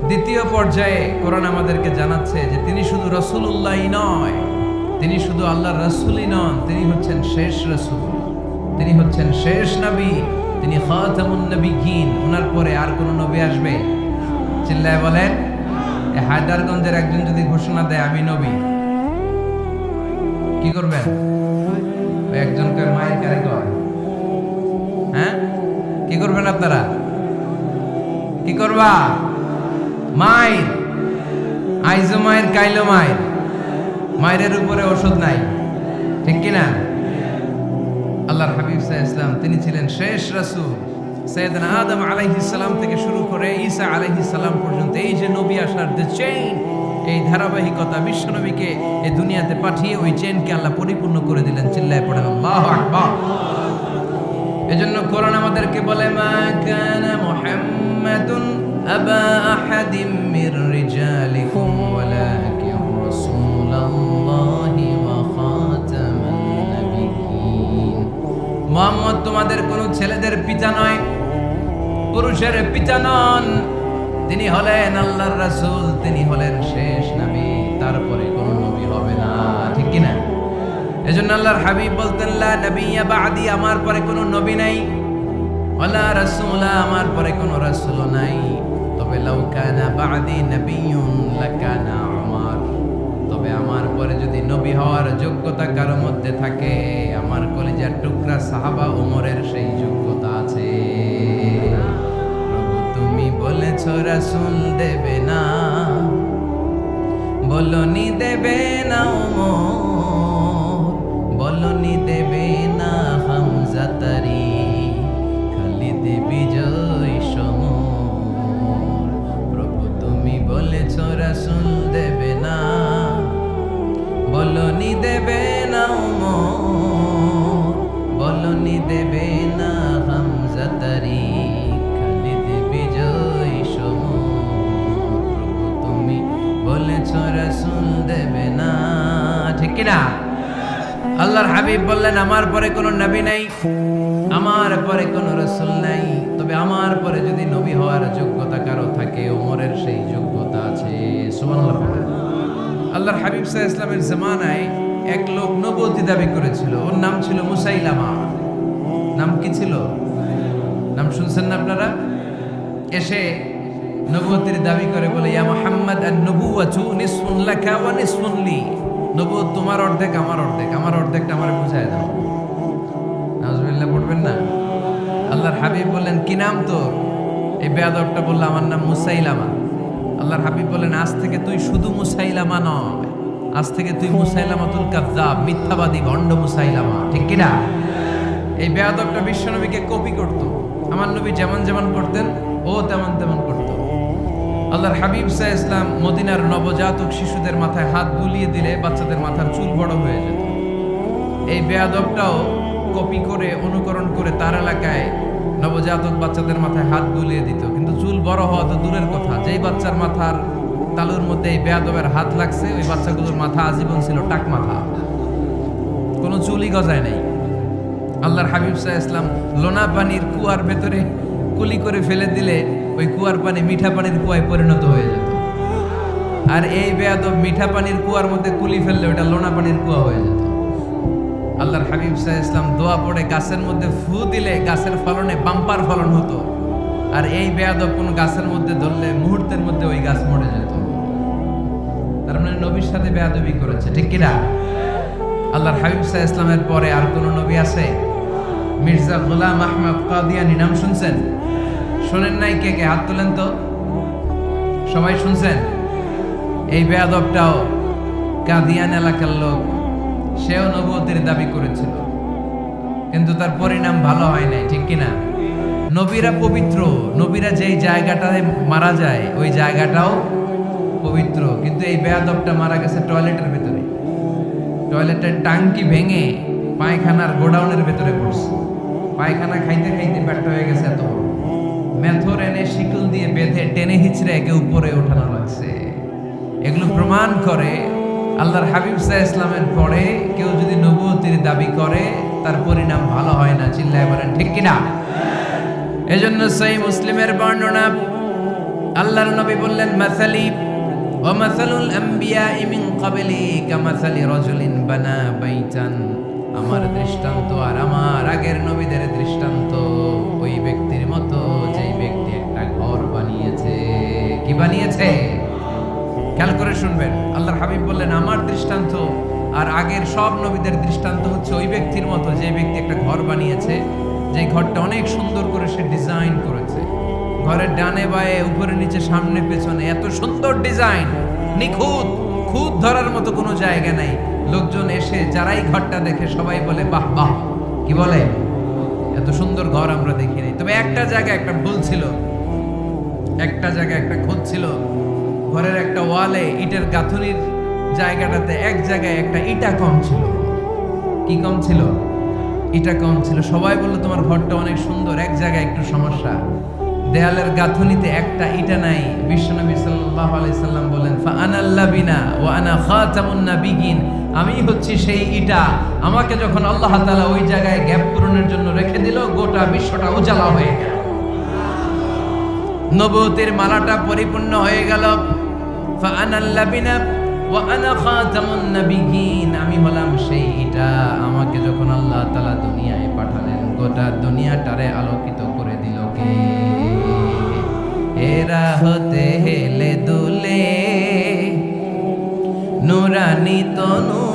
দ্বিতীয় পর্যায়ে কোরআন আমাদেরকে জানাচ্ছে যে তিনি শুধু রাসূলুল্লাহই নয়, তিনি শুধু আল্লাহর রাসূলই নন, তিনি হচ্ছেন শেষ রাসূল, তিনি হচ্ছেন শেষ নবী, তিনি খাতামুন নবিয়্যিন। ওনার পরে আর কোন নবী আসবে? চিল্লায় বলেন। হায়দারগঞ্জের একজন যদি ঘোষণা দেয় আমি নবী, কি করবেন? ওই একজনকে মায়ের কারে কয়, হ্যাঁ কি করবেন আপনারা? কি করবা? মায়ের আইজো মায়ের কাইলো মায়ের, মায়ের উপরে ওষুধ নাই, ঠিক কিনা? আল্লাহর হাবিব সাল্লাল্লাহু আলাইহি ওয়াসাল্লাম তিনি ছিলেন শেষ রাসূল। সাইয়েদনা আদম আলাইহিস সালাম থেকে শুরু করে ঈসা আলাইহিস সালাম পর্যন্ত এই যে নবী আসার যে চেইন, এই ধারাবাহিকতা, বিশ্ব নবীকে এই দুনিয়াতে পাঠিয়ে ওই চেইনকে আল্লাহ পরিপূর্ণ করে দিলেন। চিল্লায় পড়েন আল্লাহু আকবার। এজন্য কোরআন আমাদেরকে বলে, মা কানা মুহাম্মাদুন আবা আহাদিম মির রিজালিকুম ওয়ালাকিন রাসূলুল্লাহি ওয়া খাতামান নাবিয়্যিন। মুহাম্মদ তোমাদের কোন ছেলেদের পিতা নয়, পুরুষের পিতা নন, তিনি হলেন আল্লাহর রাসূল, তিনি হলেন শেষ নবী, তারপরে কোন নবী হবে না, ঠিক কি না? এজন্য আল্লাহর হাবিব বলতেন, লা নবিয়্যা বা'দি, আমার পরে কোনো নবী নাই, ওয়ালা রাসূলা, আমার পরে কোনো রাসূল নাই। তবে লাউ কানা বা'দি নবিয়্যুন লাকানা উমর, তবে আমার পরে যদি নবী হওয়ার যোগ্যতা কারো মধ্যে থাকে, আমার কলিজার টুকরা সাহাবা ওমরের সেই যোগ্যতা আছে। প্রভু তুমি বলেছো রাসূল দেবে না, বলনি দেবে না ওমর, বলনি দেবে না হামজা তারি, খালিদ বিজয় সমর। প্রভু তুমি বলেছ রাসূল দেবে না, বলনি দেবে না ওমর, বলনি দেবে না হামজা তারি, খালিদ বিজয় সমর। প্রভু তুমি বলেছ রাসূল দেবে না, ঠিক কি না? আল্লাহর হাবিব বললেন, আমার পরে কোনো নবী নাই, আমার পরে কোনো রাসূল নাই, তবে আমার পরে যদি নবী হওয়ার যোগ্যতা কারো থাকে, ওমরের সেই যোগ্যতা আছে। সুবহানাল্লাহ। আল্লাহর হাবিব সাল্লাল্লাহু আলাইহি ওয়াসাল্লামের জামানায় এক লোক নবুয়তি দাবি করেছিল, ওর নাম ছিল মুসাইলামা। নাম কি ছিল? নাম শুনছেন না আপনারা? এসে নবুয়তির দাবি করে বলে, ইয়া মুহাম্মদ আন-নবুওয়াতু নিসফুন লাকা ওয়া নিসফুন লি, নবুয়ত তোমার অর্ধেক আমার অর্ধেক, আমার অর্ধেকটা আমারে বুঝায় দাও। নাউজুবিল্লাহ পড়বেন না? আল্লাহর হাবিব বললেন, কি নাম তোর? এই বেয়াদবটা বলল, আমার নাম মুসাইলামা। আল্লাহর হাবিব বললেন, আজ থেকে তুই শুধু মুসাইলামা নয়, আজ থেকে তুই মুসাইলামাতুল কাযযাব, মিথ্যাবাদী ভণ্ড মুসাইলামা, ঠিক কি না? এই বেয়াদবটা বিশ্বনবীকে কপি করত। আমার নবী যেমন যেমন করতেন ও তেমন তেমন করত। আল্লাহর হাবিব সাল্লাল্লাহু আলাইহি ওয়াসাল্লাম মদিনার নবজাতক শিশুদের মাথায় হাত বুলিয়ে দিলে বাচ্চাদের মাথার চুল বড় হয়ে যেত। এই বেয়াদবটাও কপি করে, অনুকরণ করে তার এলাকায় নবজাতক বাচ্চাদের মাথায় হাত বুলিয়ে দিত, কিন্তু চুল বড় হওয়া তো দূরের কথা, যেই বাচ্চার মাথার তালুর মধ্যে এই বেয়াদবের হাত লাগছে, ওই বাচ্চাগুলোর মাথা আজীবন ছিল টাক মাথা, কোনো চুলই গজায় নাই। আল্লাহর হাবিব সাল্লাল্লাহু আলাইহি ওয়াসাল্লাম লোনা পানির কুয়ার ভেতরে কুলি করে ফেলে দিলে ওই কুয়ার পানি মিঠা পানির কুয়ায় পরিণত হয়ে যেত। আর এই বেয়াদব মিঠা পানির কুয়ার মধ্যে কুলি ফেললে ওটা লোনা পানির কুয়া হয়ে যেত। আল্লাহর হাবিব সাল্লাল্লাহু আলাইহি ওয়াসাল্লাম দোয়া পড়ে গাছের মধ্যে ফু দিলে গাছের ফলনে বাম্পার ফলন হতো, আর এই বেয়াদব কোন গাছের মধ্যে ধরলে মুহূর্তের মধ্যে ওই গাছ মরে যেত। তার মানে নবীর সাথে বেয়াদবি করেছে, ঠিক কি না? আল্লাহর হাবিব সাল্লাল্লাহু আলাইহি ওয়াসাল্লামের পরে আর কোন নবী আছে? মির্জা গোলাম আহমদ কাদিয়ানী নাম শুনছেন? শোনেন নাই? কে কে হাত তোলেন তো। সবাই শুনছেন? এই বেয়াদবটাও কাদিয়ান এলাকার লোক, সেও নবুয়তের দাবি করেছিল, কিন্তু তার পরিণাম ভালো হয় নাই, ঠিক কিনা? নবীরা পবিত্র, নবীরা যেই জায়গাটায় মারা যায় ওই জায়গাটাও পবিত্র, কিন্তু এই বেয়াদবটা মারা গেছে টয়লেটের ভেতরে। টয়লেটের টাঙ্কি ভেঙে পায়খানার গোডাউনের ভেতরে পড়ছে। পায়খানা খাইতে খাইতে ব্যর্থ হয়ে গেছে এত বড়। মেথর এনে শিকল দিয়ে বেঁধে টেনে হিচড়ে একে উপরে ওঠানো লাগছে। এগুলো প্রমাণ করে আল্লাহর হাবিব সাল্লাল্লাহু আলাইহি ওয়াসাল্লামের পরে কেউ যদি নবুয়তির দাবি করে তার পরিণাম ভালো হয় না। চিল্লায় বলেন ঠিক কিনা? এজন্য সহিহ মুসলিমের বর্ণনা, আল্লাহর নবী বললেন, মাসালি ওয়া মাসালুল আমবিয়াই মিন ক্বাবলি কামাসালি রাজুলিন বানা বাইতান, আমার দৃষ্টান্ত আর আমার আগের নবীদের দৃষ্টান্ত ওই ব্যক্তির মতো যেই ব্যক্তি একটা ঘর বানিয়েছে। কি বানিয়েছে? খেয়াল করে শুনবেন। আল্লাহর হাবিব বললেন আমার দৃষ্টান্ত আর আগের সব নবীদের দৃষ্টান্ত হচ্ছে ওই ব্যক্তির মতো যে ব্যক্তি একটা ঘর বানিয়েছে, যে ঘরটা অনেক সুন্দর করে সে ডিজাইন করেছে। ঘরের ডানে বায়ে উপরে নিচে সামনে পেছনে এত সুন্দর ডিজাইন, নিখুঁত, খুঁত ধরার মতো কোনো জায়গা নাই। লোকজন এসে যারাই ঘরটা দেখে সবাই বলে বাহ বাহ। কি বলে? এত সুন্দর ঘর আমরা দেখি নাই। তবে একটা জায়গায় একটা ভুল ছিল, একটা জায়গায় একটা খুঁত ছিল। ঘরের একটা ওয়ালে ইটের গাঁথুনির জায়গাটাতে এক জায়গায় একটা ইটা কম ছিল। কি কম ছিল? ইটা কম ছিল। সবাই বললো তোমার ঘরটা অনেক সুন্দর, এক জায়গায় একটু সমস্যা, দেয়ালের গাঁথুনিতে একটা ইটা নাই। বিশ্বনবী সাল্লাল্লাহু আলাইহি সাল্লাম বলেন ফাআনাল লাবিনা ওয়া আনা খাতামুন নাবিয়িন, আমি হচ্ছি সেই ইটা। আমাকে যখন আল্লাহ তাআলা ওই জায়গায় গ্যাপ পূরণের জন্য রেখে দিল, গোটা বিশ্বটা উজালা হয়ে গেল, নবুয়তের মালাটা পরিপূর্ণ হয়ে গেল। ফাআনাল লাবিনা ওয়া আনা খাতামুন নাবিয়িন, আমি হলাম সেই ইটা। আমাকে যখন আল্লাহ তাআলা দুনিয়ায় পাঠালেন, গোটা দুনিয়াটারে আলোকিত করে দিল কে? এরা হতে হেলে দুলে নুরানি তনু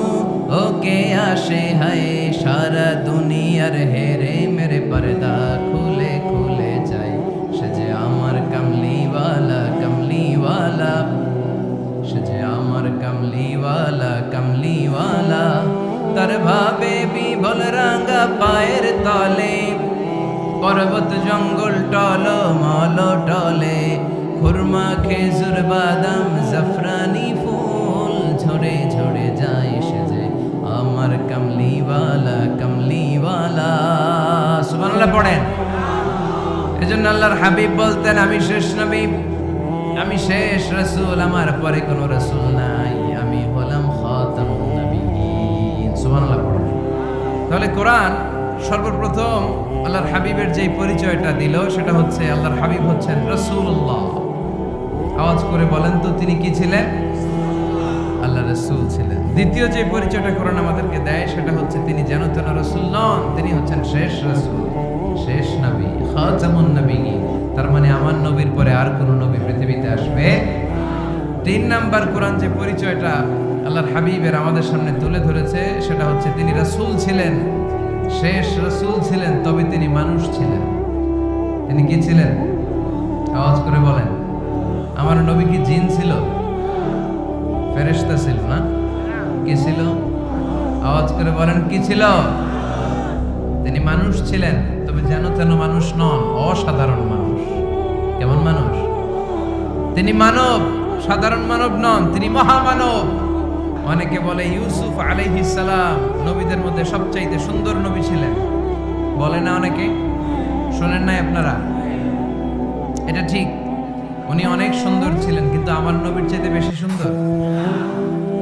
ওকে আসে হায়, সারা দুনিয়ার হেরে মেরে পর্দা খুলে খুলে যায়। সে যে আমার কামলিওয়ালা কামলিওয়ালা, সে যে আমার কামলিওয়ালা কামলিওয়ালা। তার ভাবে বিভোল রাঙা পায়ের তলে, পর্বত জঙ্গল টল মল টলে, খুরমা খেজুর বাদাম জাফরানি ফুল ঝরে ঝরে যায়। সে যে আমার কামলিওয়ালা কামলিওয়ালা। সুবহানাল্লাহ পড়েন। এজন্য আল্লাহর হাবিব বলতেন আমি শেষ নবী, আমি শেষ রাসূল, আমার পরে কোনো রাসূল নাই, আমি হলাম খাতামুন নাবিয়িন। সুবহানাল্লাহ পড়েন। তাহলে কোরআন সর্বপ্রথম আল্লাহর হাবিবের যে পরিচয়টা দিল সেটা হচ্ছে আল্লাহর হাবিব হচ্ছেন রাসূলুল্লাহ। আওয়াজ করে বলেন তো তিনি কি ছিলেন? আল্লাহর রাসূল ছিলেন। দ্বিতীয় যে পরিচয়টা কোরআন আমাদেরকে দেয় সেটা হচ্ছে তিনি যেন তেন রাসূল নন, তিনি হচ্ছেন শেষ রাসূল, শেষ নবী, খাতামুন নাবিয়িন। তার মানে আমার নবীর পরে আর কোনো নবী পৃথিবীতে আসবে। তিন নাম্বার কোরআন যে পরিচয়টা আল্লাহর হাবিবের আমাদের সামনে তুলে ধরেছে সেটা হচ্ছে তিনি রাসূল ছিলেন, শেষ রাসূল ছিলেন, তবে তিনি মানুষ ছিলেন। তিনি কি ছিলেন? আওয়াজ করে বলেন। আমার নবী কি জিন ছিল? ফেরেশতা ছিল না? কি ছিল? আওয়াজ করে বলেন কি ছিল? তিনি মানুষ ছিলেন, তবে যেন তেন মানুষ নন, অসাধারণ মানুষ। কেমন মানুষ? তিনি মানব, সাধারণ মানব নন, তিনি মহামানব। অনেকে বলে ইউসুফ আলাইহিস সালাম নবীদের মধ্যে সবচাইতে সুন্দর নবী ছিলেন, বলে না অনেকে? শোনেন নাই আপনারা? এটা ঠিক, উনি অনেক সুন্দর ছিলেন, কিন্তু আমার নবীর চাইতে বেশি সুন্দর।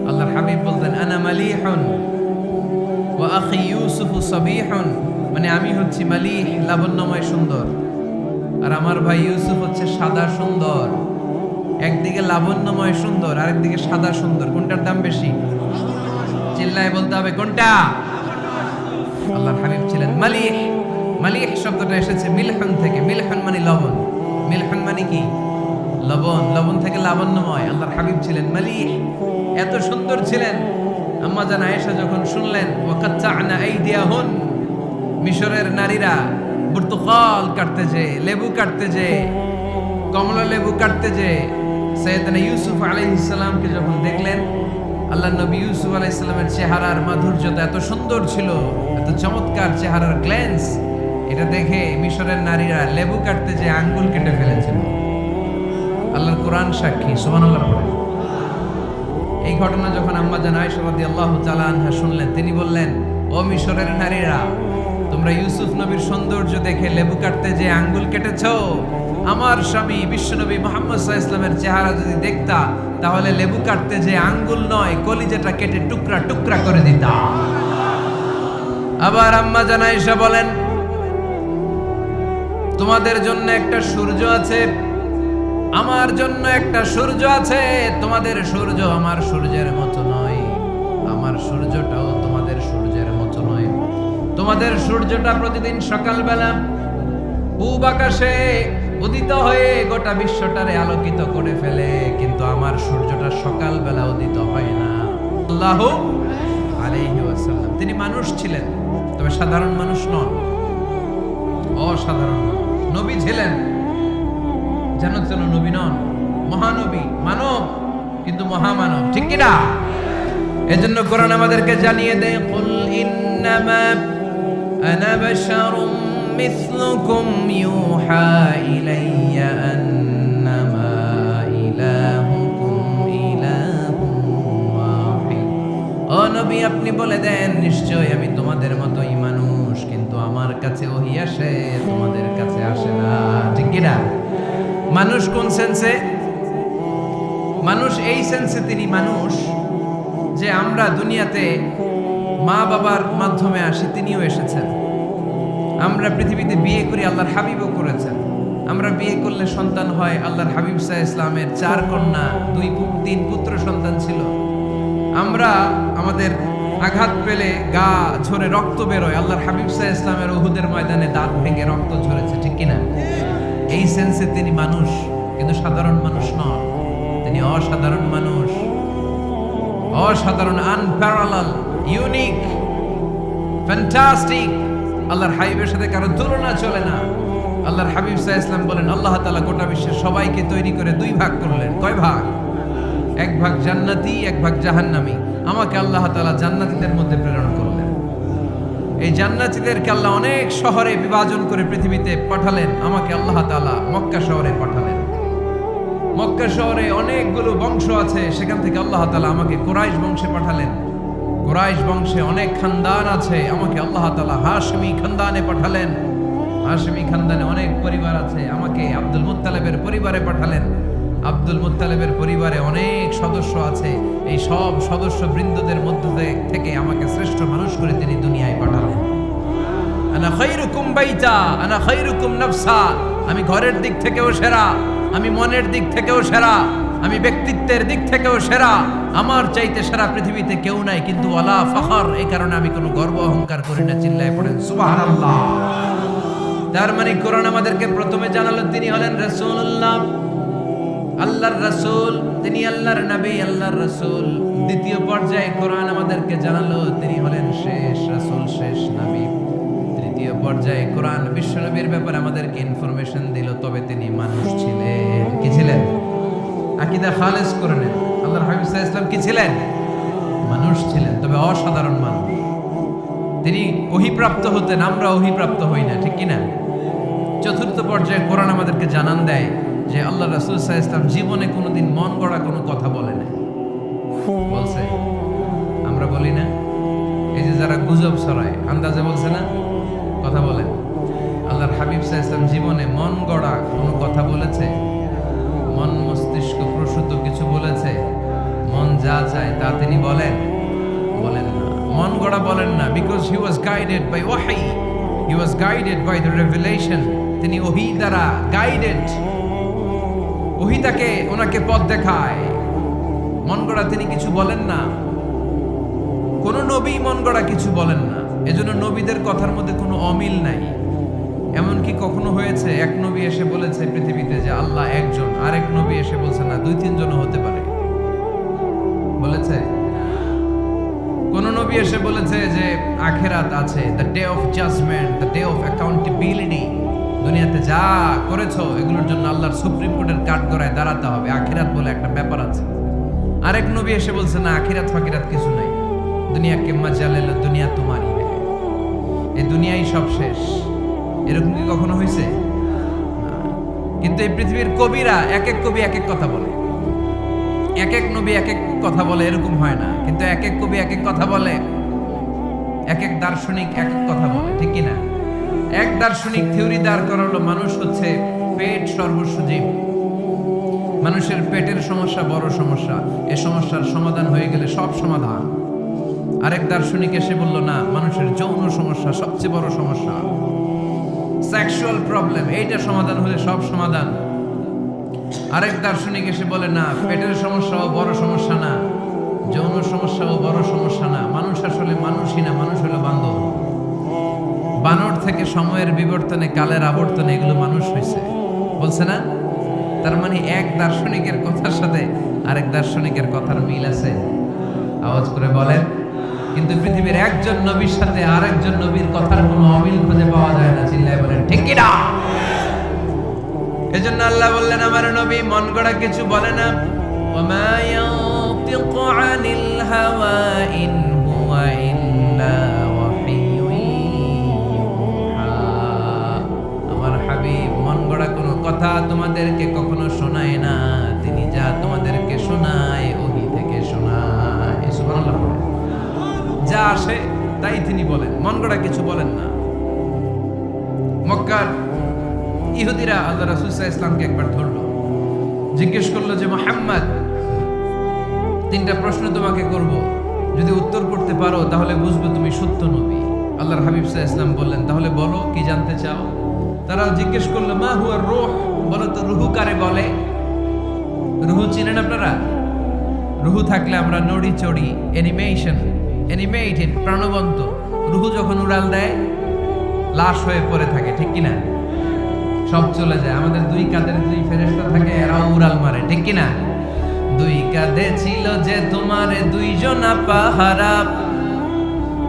আল্লাহর হাবিব বলতেন আনা মালিহুন ওয়া আখি ইউসুফ সাবিহুন, মানে আমি হচ্ছি মালিহ, লাবণ্যময় সুন্দর, আর আমার ভাই ইউসুফ হচ্ছে সাদা সুন্দর। একদিকে লাবণ্যময় সুন্দর, আরেকদিকে সাদা সুন্দর, কোনটার দাম বেশি? চিল্লায় বলতে হবে কোনটা? আল্লাহর হাবিব ছিলেন মালিহ। মালিহ শব্দটা এসেছে মিলহান থেকে। মিলহান মানে লবণ, মিলহান মানে কি? লবণ। লবণ থেকে লাবণ্যময়। আল্লাহর হাবিব ছিলেন মালিহ, এত সুন্দর ছিলেন। আম্মা জান আয়েশা যখন শুনলেন ওয়াকাত্তা'না আইদিয়াহুন, মিশরের নারীরা বুর্তুকাল কাটতে যে, লেবু কাটতে যে, কমলা লেবু কাটতে যে সাইয়েদনা ইউসুফ আলাইহিস সালামকে যখন দেখলেন, আল্লাহর নবী ইউসুফ আলাইহিস সালামের চেহারার মাধুর্যতা এত সুন্দর ছিল, এত চমৎকার চেহারার গ্ল্যান্স, এটা দেখে মিশরের নারীরা লেবু কাটতে যে আঙ্গুল কেটে ফেলেছিল। আল্লাহর কোরআন সাক্ষী। সুবহানাল্লাহ পড়েন। এই ঘটনা যখন আম্মা জান আয়েশা রাদিয়াল্লাহু তাআলা আনহা শুনলেন, তিনি বললেন ও মিশরের নারীরা, তোমরা ইউসুফ নবীর সৌন্দর্য দেখে লেবু কাটতে যে আঙ্গুল কেটেছো, আমার স্বামী বিশ্বনবী মুহাম্মদ সাল্লাল্লাহু আলাইহি ওয়াসাল্লামের চেহারা যদি দেখতা, তাহলে লেবু কাটতে যে আঙ্গুল নয়, কলিজাটা কেটে টুকরা টুকরা করে দিতা। আবার আম্মা জান আয়েশা বলেন, তোমাদের জন্য একটা সূর্য আছে, আমার জন্য একটা সূর্য আছে, তোমাদের সূর্য আমার সূর্যের মতো নয়, আমার সূর্যটাও তোমাদের সূর্যের মতো নয়। তোমাদের সূর্যটা প্রতিদিন সকালবেলা পূব আকাশে উদিত হয়ে গোটা বিশ্বটারে আলোকিত করে ফেলে, কিন্তু আমার সূর্যটা সকালবেলা উদিত হয় না। আল্লাহু আলাইহি ওয়াসাল্লাম তিনি মানুষ ছিলেন, তবে সাধারণ মানুষ নন, অসাধারণ মানুষ। নবী ছিলেন, জানো তো নবী নন, মহানবী, মানব কিন্তু মহামানব, ঠিক কি না? এজন্য কোরআন আমাদেরকে জানিয়ে দেয়, কুল ইন্নামা আনা বাশারুম মিসলুকুম ইউহা ইলাইয়া আন্নামা ইলাহুকুম ইলাহুন ওয়াহিদ। ও নবী, আপনি বলে দেন, নিশ্চয় আমি তোমাদের মতোই মানুষ, কিন্তু আমার কাছে ওহী আসে, তোমাদের কাছে আসে না, ঠিক কি না? মানুষ কোন সেন্সে? মানুষ এই সেন্সে তিনি মানুষ যে আমরা দুনিয়াতে মা বাবার মাধ্যমে আসি, তিনিও এসেছেন। আমরা পৃথিবীতে বিয়ে করি, আল্লাহর হাবিবও করেছেন। আমরা বিয়ে করলে সন্তান হয়, আল্লাহর হাবিব সাল্লাল্লাহু আলাইহি ইসলামের 4 কন্যা 3 পুত্র সন্তান ছিল। আমরা আমাদের আঘাত পেলে গা ঝরে রক্ত বেরোয়, আল্লাহর হাবিব সাল্লাল্লাহু আলাইহি ইসলামের উহুদের ময়দানে দাঁত ভেঙে রক্ত ঝরেছে, ঠিক কিনা? এই সেন্সে তিনি মানুষ, কিন্তু সাধারণ মানুষ নন, তিনি অসাধারণ মানুষ, অসাধারণ, আনপ্যারালাল, ইউনিক, ফ্যান্টাস্টিক। আল্লাহর হাবিবের সাথে কারো তুলনা চলে না। আল্লাহর হাবিব সাল্লাল্লাহু আলাইহি ওয়াসাল্লাম বলেন, আল্লাহ তাআলা গোটা বিশ্বের সবাইকে তৈরি করে 2 ভাগ করলেন। কয় ভাগ? 1 ভাগ জান্নাতি, 1 ভাগ জাহান্নামী। আমাকে আল্লাহ তাআলা জান্নাতীদের মধ্যে প্রেরণ করলেন। এই জান্নাতীদেরকে আল্লাহ অনেক শহরে বিভাজন করে পৃথিবীতে পাঠালেন, আমাকে আল্লাহ তাআলা মক্কা শহরে পাঠালেন। মক্কা শহরে অনেকগুলো বংশ আছে, সেখান থেকে আল্লাহ তাআলা আমাকে কুরাইশ বংশে পাঠালেন। কুরাইশ বংশে অনেক খানদান আছে, আমাকে আল্লাহ তাআলা হাশমি খানদানে পাঠালেন। হাশমি খানদানে অনেক পরিবার আছে, আমাকে আব্দুল মুত্তালিবের পরিবারে পাঠালেন। আব্দুল মুত্তালিবের পরিবারে অনেক সদস্য আছে, এই সব সদস্য বৃন্দদের মধ্যে থেকে আমাকে শ্রেষ্ঠ মানুষ করে তিনি দুনিয়ায় পাঠালেন। আনা খায়রুকুম বাইতা আনা খায়রুকুম নাফসা, আমি ঘরের দিক থেকেও সেরা, আমি মনের দিক থেকেও সেরা, আমি ব্যক্তিত্বের দিক থেকেও সেরা, আমার চাইতে সেরা পৃথিবীতে কেউ নাই। কিন্তু ওয়ালা ফখর, এই কারণে আমি কোনো গর্ব অহংকার করি না। চিল্লায় পড়েন সুবহানাল্লাহ। তার মানে কোরআন আমাদেরকে প্রথমে জানালো তিনি হলেন রাসূলুল্লাহ, আল্লাহর রাসূল, তিনি আল্লাহর নবী, আল্লাহর রাসূল। দ্বিতীয় পর্যায়ে কোরআন আমাদেরকে জানালো তিনি হলেন শেষ রাসূল, শেষ নবী। তৃতীয় পর্যায়ে কোরআন বিশ্বনবীর ব্যাপারে আমাদেরকে ইনফরমেশন দিল, তবে তিনি মানুষ ছিলেন। কি ছিলেন? আকীদা খালেস করে নেন, আল্লাহর হাবিব সাল্লাল্লাহু আলাইহি ওয়াসাল্লাম কি ছিলেন? মানুষ ছিলেন, তবে অসাধারণ মানুষ। তিনি ওহীপ্রাপ্ত হতেন, আমরা ওহীপ্রাপ্ত হই না, ঠিক কি না? চতুর্থ পর্যায়ে কোরআন আমাদেরকে জানান দেয় যে আল্লাহ রাসূল সাল্লাল্লাহু আলাইহি ওয়াসাল্লাম জীবনে কোনোদিন মন গড়া কোনো কথা বলে নাই। বলছে? আমরা বলি না? এই যে যারা গুজব ছড়ায়, আন্দাজে বলছে না, কথা বলেন। আল্লাহর হাবিব সাল্লাল্লাহু আলাইহি ওয়াসাল্লাম জীবনে মন গড়া কোনো কথা বলেছে? মন মস্তিষ্ক প্রসূত কিছু বলেছে? মন যা চায় তা তিনি বলেন? বলেন না, মন গড়া বলেন না। Because he was guided by wahi, he was guided by the revelation. তিনি ওহী দ্বারা গাইডেড, ওহী তাকে ওনাকে পথ দেখায়। মন গড়া তিনি কিছু বলেন না, কোন নবী মন গড়া কিছু বলেন না। এজন্য নবীদের কথার মধ্যে কোনো অমিল নাই। এমনকি কখনো হয়েছে এক নবী এসে বলেছে পৃথিবীতে যে আল্লাহ একজন, আরেক নবী এসে বলছে না 2-3 জন হতে পারে? বলেছে? কোন নবী এসে বলেছে যে আখিরাত আছে, the day of judgement, the day of accountability, দুনিয়াতে যা করেছো এগুলোর জন্য আল্লাহর সুপ্রিম কোর্টের কাঠগড়ায় দাঁড়াতে হবে, আখিরাত বলে একটা ব্যাপার আছে? আরেক নবী এসে বলছে না, আখিরাত ফাকিরাত কিছু নাই, দুনিয়া কে মজা লেলো, দুনিয়া তোমারই, এই দুনিয়াই সব শেষ। এরকম কি কখনো হয়েছে? কিন্তু এই পৃথিবীর কবিরা এক এক কবি এক এক কথা বলে, এক এক নবী এক এক কথা বলে, এরকম হয় না। কিন্তু এক এক কবি এক এক কথা বলে, এক এক দার্শনিক এক এক কথা বলে, ঠিক কি না? এক দার্শনিক থিওরি দাঁড় করালো, মানুষ হচ্ছে পেট সর্বস্ব জীব, মানুষের পেটের সমস্যা বড় সমস্যা, এ সমস্যার সমাধান হয়ে গেলে সব সমাধান। আরেক দার্শনিক এসে বলল না, মানুষের যৌন সমস্যা সবচেয়ে বড় সমস্যা, সেক্সুয়াল প্রবলেম, এইটা সমাধান হলে সব সমাধান। আরেক দার্শনিক এসে বলে না, পেটের সমস্যাও বড় সমস্যা না, যৌন সমস্যাও বড় সমস্যা না, মানুষ আসলে মানুষই না, মানুষ হলো বান্দর। বানর থেকে সময়ের বিবর্তনে, কালের আবর্তনে এগুলো মানুষ হয়েছে, বলছে না? তার মানে এক দার্শনিকের কথার সাথে আরেক দার্শনিকের কথার মিল আছে, আওয়াজ করে বলেন। কিন্তু পৃথিবীর একজন নবীর সাথে আরেকজন নবীর কথার কোনো অমিল খুঁজে পাওয়া যায় না, চিল্লায় বলেন ঠিক কি না? এজন্য আল্লাহ বললেন আমার নবী মন গড়া কিছু বলে না। ওমা ইয়ানতিকু আনিল হাওয়া ইন হুয়া ইল্লা ওয়াহিয়ুন ইউহা। আমার হাবিব মন গড়া কোনো কথা তোমাদেরকে কখনো শোনায় না, তিনি যা তোমাদেরকে শোনায় ওহী থেকে শোনায়। সুবহানাল্লাহ। যা আসে তাই তিনি বলেন, মন গড়া কিছু বলেন না। মক্কার ইহুদিরা আল্লাহ রাসূল সাল্লাল্লাহু আলাইহি ওয়াসাল্লামকে একবার ধরলো, জিজ্ঞেস করলো যে মুহাম্মদ, তিনটা প্রশ্ন তোমাকে করব, যদি উত্তর করতে পারো তাহলে বুঝবো তুমি সত্য নবী। আল্লাহর হাবিব সাল্লাল্লাহু আলাইহি ওয়াসাল্লাম বললেন, তাহলে বলো কি জানতে চাও? তারা জিজ্ঞেস করলো মা হুয়া রূহ, বলো তো রূহ কারে বলে? রূহ চিনেন আপনারা? রূহ থাকলে আমরা নড়ি চড়ি, অ্যানিমেটেড, প্রাণবন্ত। রূহ যখন উড়াল দেয় লাশ হয়ে পড়ে থাকে, ঠিক কিনা? সব চলে যায়। আমাদের দুই কাঁধের দুই ফেরেশতা থাকে, এরাও উড়াল মারে, ঠিক কিনা? দুই কাঁধে ছিল যে তোমারে দুইজনা পাহারা,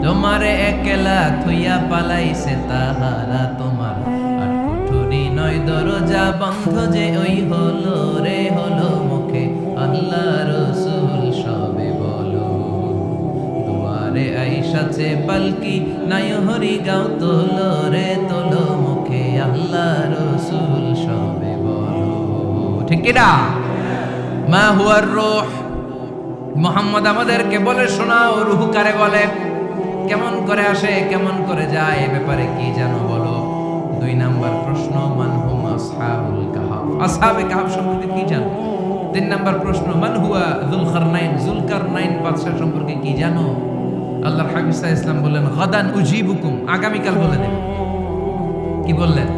তোমারে একলা থইয়া পালাইছে তাহারা। তোমার আর কুঠুরি নয় দরজা বন্ধ যে ওই হলো রে হলো মুখে আল্লাহ রাসূল সবে বলো। দুয়ারে আইসাছে পালকি নাই হরি গাও তোলো রে তোলো মুখে আল্লাহ রাসূল সবে বলো, ঠিক কি না? মা হুয়ার রূহ, মুহাম্মদ আমাদেরকে বলে শোনাও রূহ কারে বলে, কেমন করে আসে, কেমন করে যায়, এ ব্যাপারে কি জানো বলো। দুই নাম্বার প্রশ্ন মান হুম আসহাবুল কাহফ, আসহাবে কাহফ সম্পর্কে কি জানো? তিন নাম্বার প্রশ্ন মান হুয়া যুলকারনাইন বাদশা সম্পর্কে কি জানো? আল্লাহর হাবিব সাল্লাল্লাহু আলাইহি ওয়াসাল্লাম বললেন গাদান উজিবুকুম, আগামীকাল বলে দেব। কি বললেন?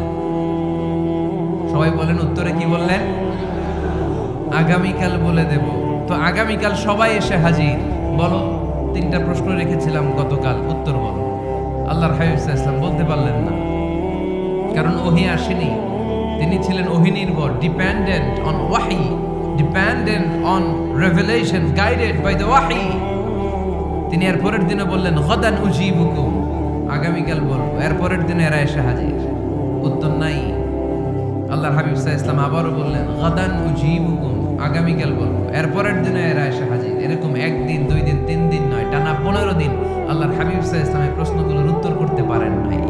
সবাই বলেন উত্তরে কি বললেন? আগামীকাল বলে দেব। তো আগামীকাল সবাই এসে হাজির। বলো, তিনটা প্রশ্ন রেখেছিলাম গতকাল, উত্তর বলো। আল্লাহর হাবিব সাল্লাল্লাহু আলাইহি ওয়াসাল্লাম বলতে পারলেন না, কারণ ওহী আসেনি। তিনি ছিলেন ওহী নির্ভর, ডিপেন্ডেন্ট অন ওয়াহি, dependent on revelation, guided by the ওয়াহি। তিনি এর পরের দিনে বললেন গাদান উজিবুকুম, আগামীকাল বলবো। এর পরের দিনে এরা এসে হাজির, উত্তর নাই। আল্লাহর হাবিব সাল্লাল্লাহু আলাইহি ওয়াসাল্লাম আবারও বললেন গাদান উজিবুকুম, আগামীকাল বলবো। এর পরের দিনে এরা এসে হাজির। এরকম একদিন, দুই দিন, তিন দিন নয়, টানা 15 দিন আল্লাহর হাবিব সাল্লাল্লাহু আলাইহি ওয়াসাল্লামের প্রশ্নগুলোর উত্তর করতে পারেন নাই।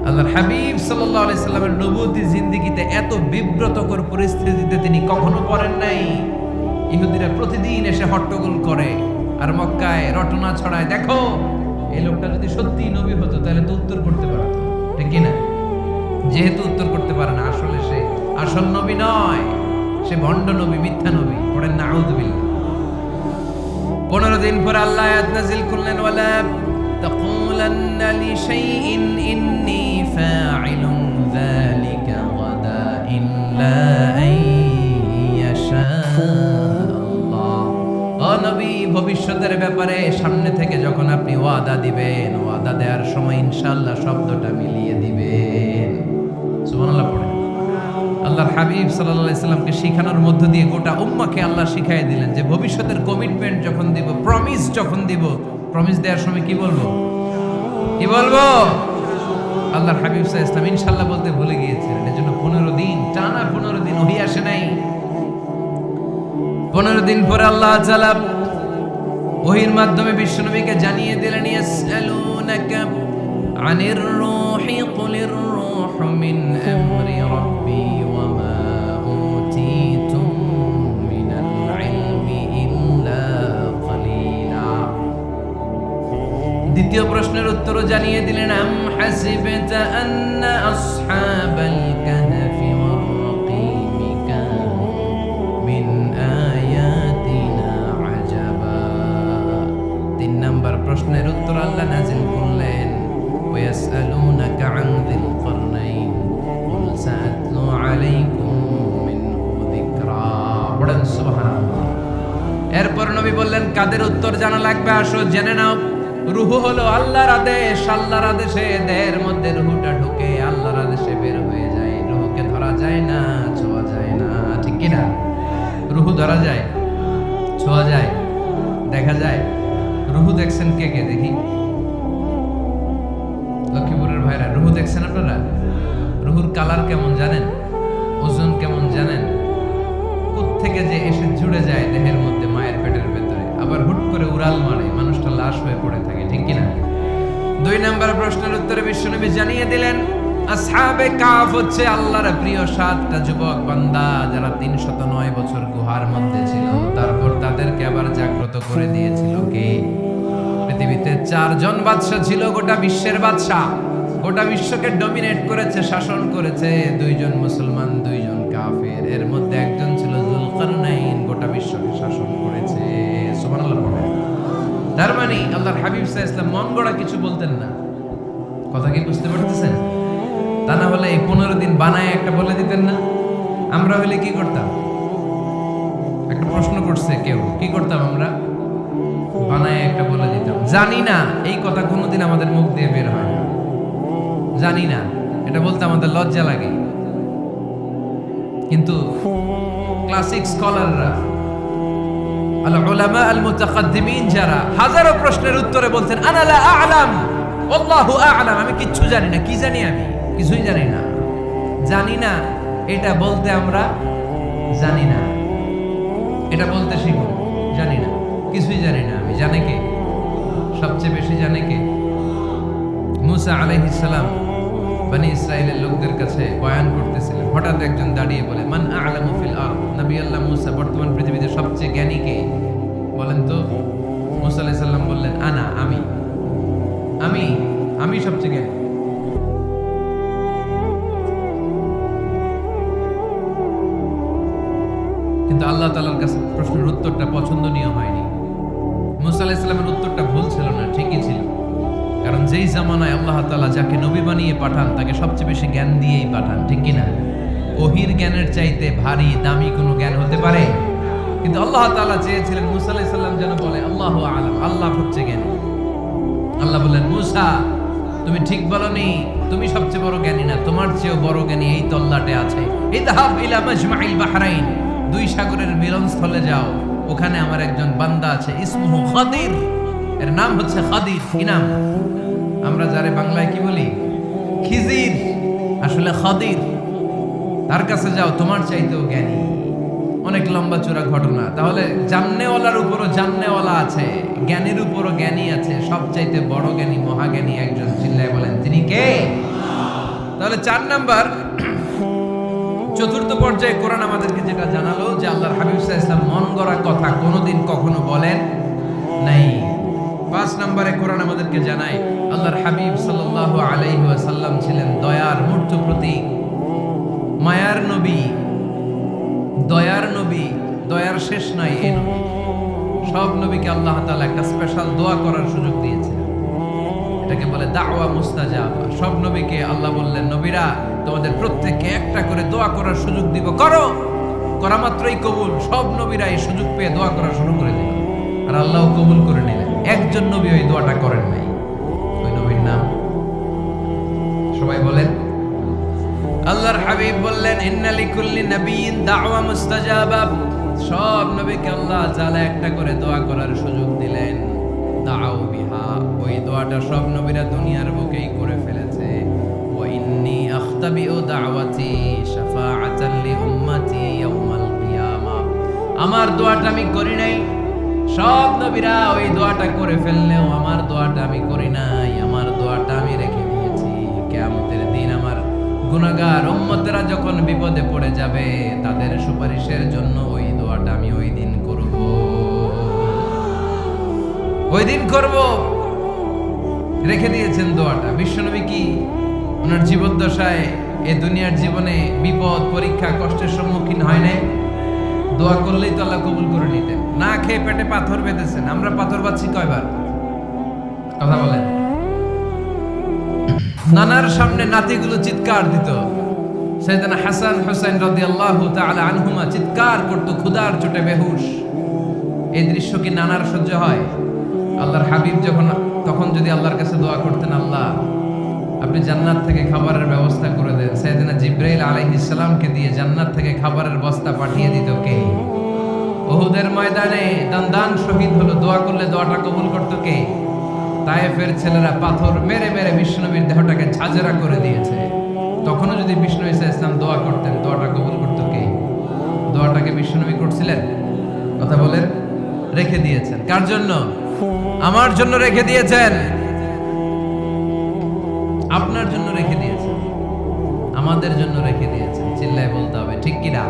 আল্লাহর হাবিব সাল্লাল্লাহু আলাইহি সাল্লামের নবুয়তী জিন্দেগিতে এত বিব্রতকর পরিস্থিতিতে তিনি কখনো পড়েন নাই। ইহুদিরা প্রতিদিন এসে হট্টগোল করে আর মক্কায় রটনা ছড়ায়, দেখো এই লোকটা যদি সত্যি নবী হতো তাহলে তো উত্তর করতে পারতো, ঠিক কি না? যেহেতু উত্তর করতে পারে না, আসলে সে আসল নবী নয়, সে ভণ্ড নবী, মিথ্যা নবী। পড়েন নাউযুবিল্লাহ। 15 দিন পর আল্লাহ আয়াত নাযিল করলেন ওয়ালা তাকুলান্না লিশাইইন ইন্নী ফাইলুন যালিকা গাদা ইল্লা আইয়াশা আল্লাহ। ও নবী, ভবিষ্যতের ব্যাপারে সামনে থেকে যখন আপনি ওয়াদা দিবেন, ওয়াদা দেওয়ার সময় ইনশাআল্লাহ শব্দটা মিলিয়ে দিবেন। সুবহানাল্লাহ পড়েন। আল্লাহর হাবিব সাল্লাল্লাহু আলাইহি সাল্লামকে শিখানোর মধ্য দিয়ে গোটা উম্মাহকে আল্লাহ শিখাই দিলেন যে ভবিষ্যতের কমিটমেন্ট যখন দিব, প্রমিস যখন দিব, প্রমিস দেওয়ার সময় কি বলবো? কি বলবো? আল্লাহর হাবিব সাল্লাল্লাহু আলাইহি সাল্লাম ইনশাআল্লাহ বলতে ভুলে গিয়েছিলেন। এজন্য 15 দিন, টানা 15 দিন ওহী আসে নাই। 15 দিন পরে আল্লাহ তাআলা ওহীর মাধ্যমে বিশ্বনবীকে জানিয়ে দিলেন ইয়াসআলুনাকা আনির রূহি কুলির রূহু মিন আমরি রাব্বি ওয়া মা উতীতুম মিনাল ইলমি ইল্লা ক্বালিলা। দ্বিতীয় প্রশ্নের উত্তরও জানিয়ে দিলেন আম হাসিবতা আন্না আসহাবাল কাহফি ওয়ার রাকিমি কানু মিন আয়াতিনা আজাবা। 3 নাম্বার প্রশ্নের উত্তর আল্লাহ নাযিল করলেন ওয়ায়াসআলুনাকা আন যিল কারনাইন কুল সাআতলু আলাইকুম মিনহু যিকরা। নবী বললেন কাদের উত্তর জানা লাগবে, আসো জেনে নাও। রুহু হলো আল্লাহর আদেশ, আল্লাহর আদেশে দেহের মধ্যে রুহুটা ঢুকে আল্লাহর আদেশে বের হয়ে যায়। রুহুকে ধরা যায় না, ছোঁয়া যায় না, ঠিক কি না? রুহু ধরা যায়, ছোঁয়া যায়, দেখা যায়? রুহু দেখছেন কে কে? দেখি লক্ষ্মীপুরের ভাইরা, রুহু দেখছেন আপনারা? রুহুর কালার কেমন জানেন? ওজন কেমন জানেন? কোত্থেকে যে এসে জুড়ে যায় দেহের মধ্যে, মায়ের পেটের ভেতরে, আবার হুট করে উড়াল মারে, মানুষটা লাশ হয়ে পড়ে থাকে, ঠিক কিনা? 2 নম্বর প্রশ্নের উত্তরে বিশ্বনবী জানিয়ে দিলেন আসহাবে কাফ হচ্ছে আল্লাহর প্রিয় 7টা যুবক বান্দা যারা 309 বছর গুহার মধ্যে ছিল। তারপর তাদেরকে আবার জাগ্রত করে দিয়েছিল কে? পৃথিবীতে 4 জন বাদশা ছিল, গোটা বিশ্বের বাদশা, গোটা বিশ্বকে ডমিনেট করেছে, শাসন করেছে। 2 জন মুসলমান, 2 জন কাফের। এর মধ্যে একজন ছিল যুলকারনাইন, গোটা বিশ্বকে শাসন করেছে। সুবহানাল্লাহ পড়েন। তার মানে আল্লাহর হাবিব সাল্লাল্লাহু আলাইহি ওয়াসাল্লাম মন গড়া কিছু বলতেন না। কথা কি বুঝতে পারতেছেন? তা না হলে এই 15 দিন বানায় একটা বলে দিতেন না? আমরা হলে কি করতাম? একটা প্রশ্ন করছে কেউ, কি করতাম আমরা? বানায় একটা বলে দিতাম। জানি না এই কথা কোনোদিন আমাদের মুখ দিয়ে বের হয় না, জানি না, এটা বলতে আমাদের লজ্জা লাগে। কিন্তু ক্লাসিক স্কলাররা, আল উলামা আল মুতাকাদ্দিমিন যারা হাজারো প্রশ্নের উত্তরে বলতেন আনা লা আ'লাম আল্লাহু আ'লাম, আমি কিচ্ছু জানি না। কি জানি? আমি কিছুই জানি না। জানি না এটা বলতে আমরা জানি না, এটা বলতে শিখুন। জানি না, কিছুই জানি না আমি। জানে কে? সবচেয়ে বেশি জানে কে? মুসা আলাইহিস সালাম বনি ইসরাইলের লোকদের কাছে বয়ান করতেছিলেন। হঠাৎ একজন দাঁড়িয়ে বলে মান আ'লামু ফিল আরদ, নবী আল্লাহ মুসা বর্তমান পৃথিবীতে সবচেয়ে জ্ঞানী কে বলেন তো? মুসা আলাইহিস সালাম বললেন আনা, আমি আমি আমি সবচেয়ে জ্ঞানী। কিন্তু আল্লাহ তাআলার কাছে প্রশ্নের উত্তরটা পছন্দনীয় হয়নি। মুসা আলাইহিস সালামের উত্তরটা ভুল ছিল না, ঠিকই ছিল। কারণ যেই জামানায় আল্লাহ তাআলা যাকে নবী বানিয়ে পাঠান তাকে সবচেয়ে বেশি জ্ঞান দিয়েই পাঠান, ঠিক কি না? ওহির জ্ঞানের চাইতে ভারী দামি কোনো জ্ঞান হতে পারে? কিন্তু আল্লাহ তাআলা চেয়েছিলেন মুসা আলাইহিস সালাম যেন বলে আল্লাহু আ'লাম, আল্লাহ সবচেয়ে জ্ঞানী। আল্লাহ বললেন মুসা তুমি ঠিক বলনি, তুমি সবচেয়ে বড় জ্ঞানী না, তোমার চেয়েও বড় জ্ঞানী এই তল্লাটে আছে। ইযহাব ইলা মাজমাইল বাহরাইন, 2 সাগরের মিলনস্থলে যাও, ওখানে আমার একজন বান্দা আছে, ইসমুহু খাদির, এর নাম হচ্ছে খাদির। কি নাম? আমরা যারে বাংলায় কি বলি? খিজির, আসলে খাদির। তার কাছে যাও, তোমার চাইতেও জ্ঞানী। অনেক লম্বা চূড়া ঘটনা। তাহলে জান্নেওয়ালার উপরও জান্নেওয়ালা আছে, জ্ঞানীর উপরও জ্ঞানী আছে। সবচাইতে বড় জ্ঞানী, মহাজ্ঞানী একজন, চিল্লায় বলেন তিনি কে? তাহলে 4 নাম্বার, চতুর্থ পর্যায়ে কোরআন আমাদেরকে যেটা জানালো যে আল্লাহর হাবিব সাল্লাল্লাহু আলাইহি ওয়াসাল্লাম মন গড়া কথা কোনোদিন কখনো বলেন নাই। 5 নম্বরে কোরআন আমাদেরকে জানায় আল্লাহর হাবিব সাল্লাল্লাহু আলাইহি ওয়াসাল্লাম ছিলেন দয়ার মূর্ত প্রতীক, মায়ার নবী, দয়ার নবী, দয়ার শেষ নাই এই নবী। সব নবীকে আল্লাহ তাআলা একটা স্পেশাল দোয়া করার সুযোগ দিয়েছেন, এটাকে বলে দাওয়া মুস্তাজাবা। সব নবীকে আল্লাহ বললেন নবীরা তোমাদের প্রত্যেককে একটা করে দোয়া করার সুযোগ দিব, করো। করা মাত্রই কবুল। সব নবীরা এই সুযোগ পেয়ে দোয়া করা শুরু করে দিল, আর আল্লাহ কবুল করে নিলেন। একজন নবী ওই দোয়াটা করেন নাই। ওই নবীর নাম সবাই বলেন। আল্লাহর হাবিব বললেন ইন্না লিকুল্লি নাবিয়্যিন দাওয়া মুস্তাজাবা। সব নবীকে আল্লাহ তাআলা একটা করে দোয়া করার সুযোগ দিলেন। দাও বিহা, ওই দোয়াটা সব নবীরা দুনিয়ার বুকেই করে ফেলেছে। ওয়া ইন্নী আখতাবিউ দাওয়াতি শাফাআতান লি উম্মতি ইয়াউমাল কিয়ামা। আমার দোয়াটা আমি করি নাই, সব নবীরা ওই দোয়াটা করে ফেললেও আমার দোয়াটা আমি করি নাই। আমার দোয়াটা আমি রেখে দিয়েছি কিয়ামতের দিন আমার গুনাহগার উম্মতেরা যখন বিপদে পড়ে যাবে তাদের সুপারিশের জন্য ওই দোয়াটা আমি ওই দিন করব, ওই দিন করব। রেখে দিয়েছেন দোয়াটা। বিশ্বনবী কি ওনার জীবদ্দশায় এই দুনিয়ার জীবনে বিপদ, পরীক্ষা, কষ্টের সম্মুখীন হয় নাই? দোয়া করলেই তো আল্লাহ কবুল করে নিতেন। না খেয়ে পেটে পাথর বেঁধেছেন। আমরা পাথর বাচ্ছি কয়বার? কথা বলেন। নানার সামনে নাতিগুলো চিৎকার দিত। সাইয়েদনা হাসান হুসাইন রাদিয়াল্লাহু তাআলা আনহুমা চিৎকার করত, ক্ষুধার চোটে বেহুশ। এই দৃশ্য কি নানার সহ্য হয়? আল্লাহর হাবিব তখন যদি আল্লাহর কাছে দোয়া করতেন, আল্লাহ আপনি জান্নাত থেকে খাবারের ব্যবস্থা করে দেন, সাইয়েদনা জিবরাইল আলাইহিস সালামকে দিয়ে জান্নাত থেকে খাবারের বস্তা পাঠিয়ে দিত কে? উহুদের ময়দানে দান শহীদ হলো, দোয়া করলে দোয়াটা কবুল করতো কে? তায়েফের ছেলেরা পাথর মেরে মেরে বিষ্ণুনবীর দেহটাকে ঝাঁঝরা করে দিয়েছে, তখনও যদি বিষ্ণু ঈসা ইসলাম দোয়া করতেন, দোয়াটা কবুল করতো কে? দোয়াটাকে বিষ্ণুনবী করছিলেন? কথা বলেন। রেখে দিয়েছেন কার জন্য? আমার জন্য রেখে দিয়েছেন, আপনার জন্য রেখে দিয়েছেন, আমাদের জন্য রেখে দিয়েছেন। চিল্লায় বলতে হবে ঠিক কিনা?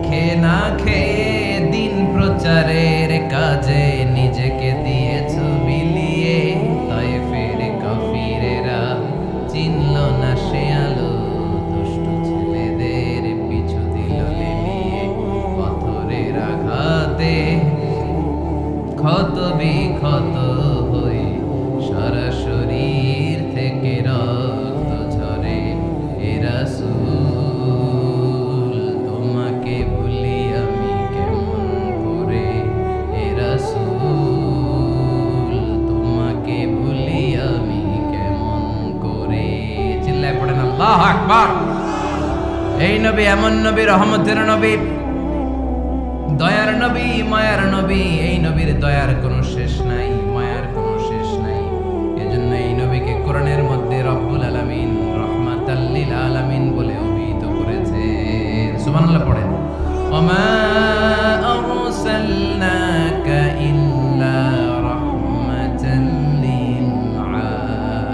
খেয়ে না খেয়ে দিন প্রচারের কাজে নিজেকে দিয়েছ বিলিয়ে, তায়েফের কাফিরেরা চিনল না সে আলো, দুষ্ট ছেলেদের পিছু দিল লেলিয়ে, পাথরের আঘাতে ক্ষত বিক্ষত হয়ে সারা শরীর থেকে রক্ত ঝরে। এ রাসূল তোমাকে ভুলি আমি কেমন করে, এ রাসূল তোমাকে ভুলি আমি কেমন করে। চিল্লায় পড়েন আল্লাহু আকবার। এই নবী এমন নবী, রহমতের নবী, দয়ার নবী, মায়ার নবী। এই নবীর দয়ার কোনো শেষ নাই, মায়ার কোনো শেষ নাই। এজন্য এই নবীকে কোরআনের মধ্যে রব্বুল আলামিন, রাহমাতাল লিল আলামিন বলে অভিহিত করেছে। সুবহানাল্লাহ পড়েন। ওমা আরসালনাকা ইল্লা রাহমাতাল লিল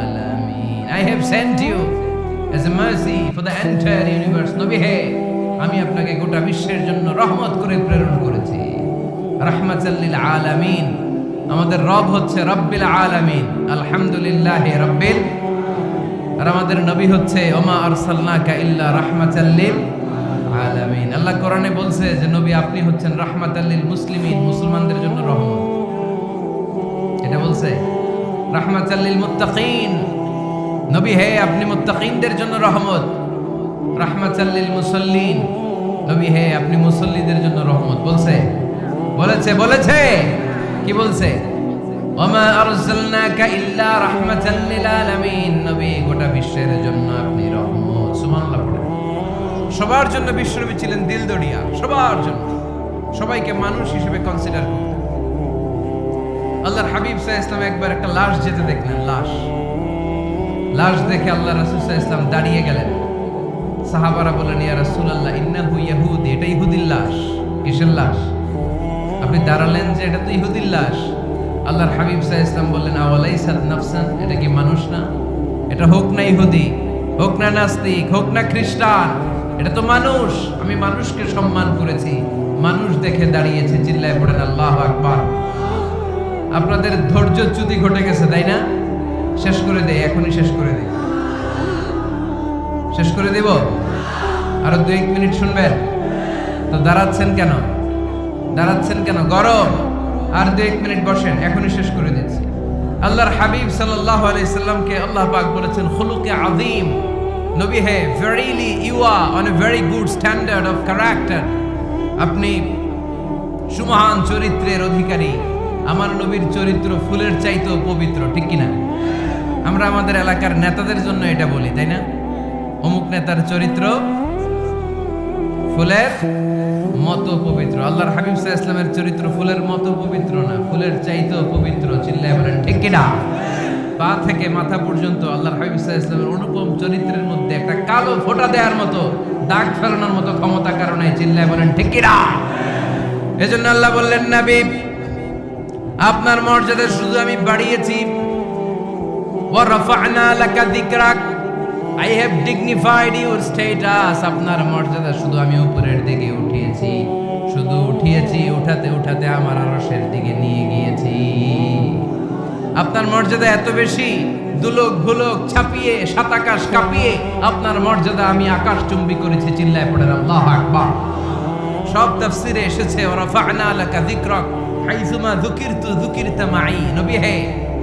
আলামিন। I have sent you as a mercy for the entire universe. নবী হে, আমি আপনাকে গোটা বিশ্বের জন্য রহমত করে প্রেরণ করেছি। রাহমাতাল লিল আলামিন। আমাদের রব হচ্ছে রব্বিল আলামিন, আলহামদুলিল্লাহি রাব্বিল। আর আমাদের নবী হচ্ছে ওমা আরসালনাকা ইল্লা রাহমাতাল লিল আলামিন। আল্লাহ কোরআনে বলছে যে নবী আপনি হচ্ছেন রাহমাতাল লিল মুসলিমিন, মুসলমানদের জন্য রহমত। এটা বলছে রাহমাতাল লিল মুত্তাকিন। নবী হে, আপনি মুত্তাকিনদের জন্য রহমত। রাহমাতাল লিল মুসাল্লিন। নবী হে, আপনি মুসল্লিদের জন্য রহমত। বলেছে কি বলছে? ওমা আরসালনাকা ইল্লা রাহমাতাল লিল আলামিন। নবী গোটা বিশ্বের জন্য আপনি রহমত। সুবহানাল্লাহ পড়ে। সবার জন্য বিশ্বনবী ছিলেন দিলদরিয়া, সবার জন্য, সবাইকে মানুষ হিসেবে কনসিডার করতেন। আল্লাহর হাবিব সাল্লাল্লাহু আলাইহি ওয়াসাল্লাম একবার একটা লাশ যেতে দেখলেন, লাশ দেখে আল্লাহ রাসূল সাল্লাল্লাহু আলাইহি ওয়াসাল্লাম দাঁড়িয়ে গেলেন। সাহাবারা বললেন, ইয়া রাসূলুল্লাহ ইন্নাহু ইয়াহুদি, এটা ইহুদির লাশ। কিসের লাশ? আপনি দাঁড়ালেন যে এটা তো ইহুদির লাশ। আল্লাহর হাবিব সাল্লাল্লাহু আলাইহি ওয়াসাল্লাম বললেন, আওয়ালাইসাত নাফসান, এটা কি মানুষ না? এটা হোক না ইহুদি, হোক না নাস্তিক, হোক না খ্রিস্টান, এটা তো মানুষ। আমি মানুষকে সম্মান করেছি, মানুষ দেখে দাঁড়িয়েছে। চিল্লায় পড়েন আল্লাহু আকবার। আপনাদের ধৈর্যচ্যুতি ঘটে গেছে, তাই না? শেষ করে দেই, এখনই শেষ করে দেই। শেষ করে দেব? আরো 2-1 মিনিট শুনবেন তো? দাঁড়াচ্ছেন কেন? গরম। আর 2-1 মিনিট বসেন, এখনই শেষ করে দিচ্ছি। আল্লাহর হাবিব সাল্লাল্লাহু আলাইহি সাল্লামকে আল্লাহ পাক বলেছেন খুলুকে আযীম। নবী হে, verily you are on a very good standard of character. আপনি সুমহান চরিত্রের অধিকারী। আমার নবীর চরিত্র ফুলের চাইতেও পবিত্র, ঠিক কিনা? আমরা আমাদের এলাকার নেতাদের জন্য এটা বলি, তাই না? অমুক নেতার চরিত্র ফুলের মতো পবিত্র। আল্লাহর হাবিব সাল্লাল্লাহু আলাইহি ওয়াসাল্লামের চরিত্র ফুলের মতো পবিত্র না, ফুলের চাইতেও পবিত্র। চিল্লায় বলেন ঠিক কিনা? পা থেকে মাথা পর্যন্ত আল্লাহর হাবিব সাল্লাল্লাহু আলাইহি ওয়াসাল্লামের অনুপম চরিত্রের মধ্যে একটা কালো ফোঁটা দেওয়ার মতো, দাগ ফেলানোর মতো ক্ষমতা কারণে। চিল্লায় বলেন ঠিক কিনা? এজন্য আল্লাহ বললেন, নবী আপনার মর্যাদা শুধু আমি বাড়িয়েছি। ওয়া রাফা'না লাকা যিকরাক, I have dignified your status. আপনার মর্যাদা শুধু আমি উপরের দিকে উঠিয়েছি, উঠাতে আমার আরশের দিকে নিয়ে গিয়েছি। আপনার মর্যাদা এত বেশি, দুলক ভুলক ছাপিয়ে, সাত আকাশ কাঁপিয়ে আপনার মর্যাদা আমি আকাশ চুম্বি করেছি। চিল্লায় পড়েন আল্লাহু আকবার। সব তাফসীরে এসেছে ওয়া রাফা'না লাকা যিকরাক হাইসুমা যুকিরতু যুকিরতা মাই। নবী হে,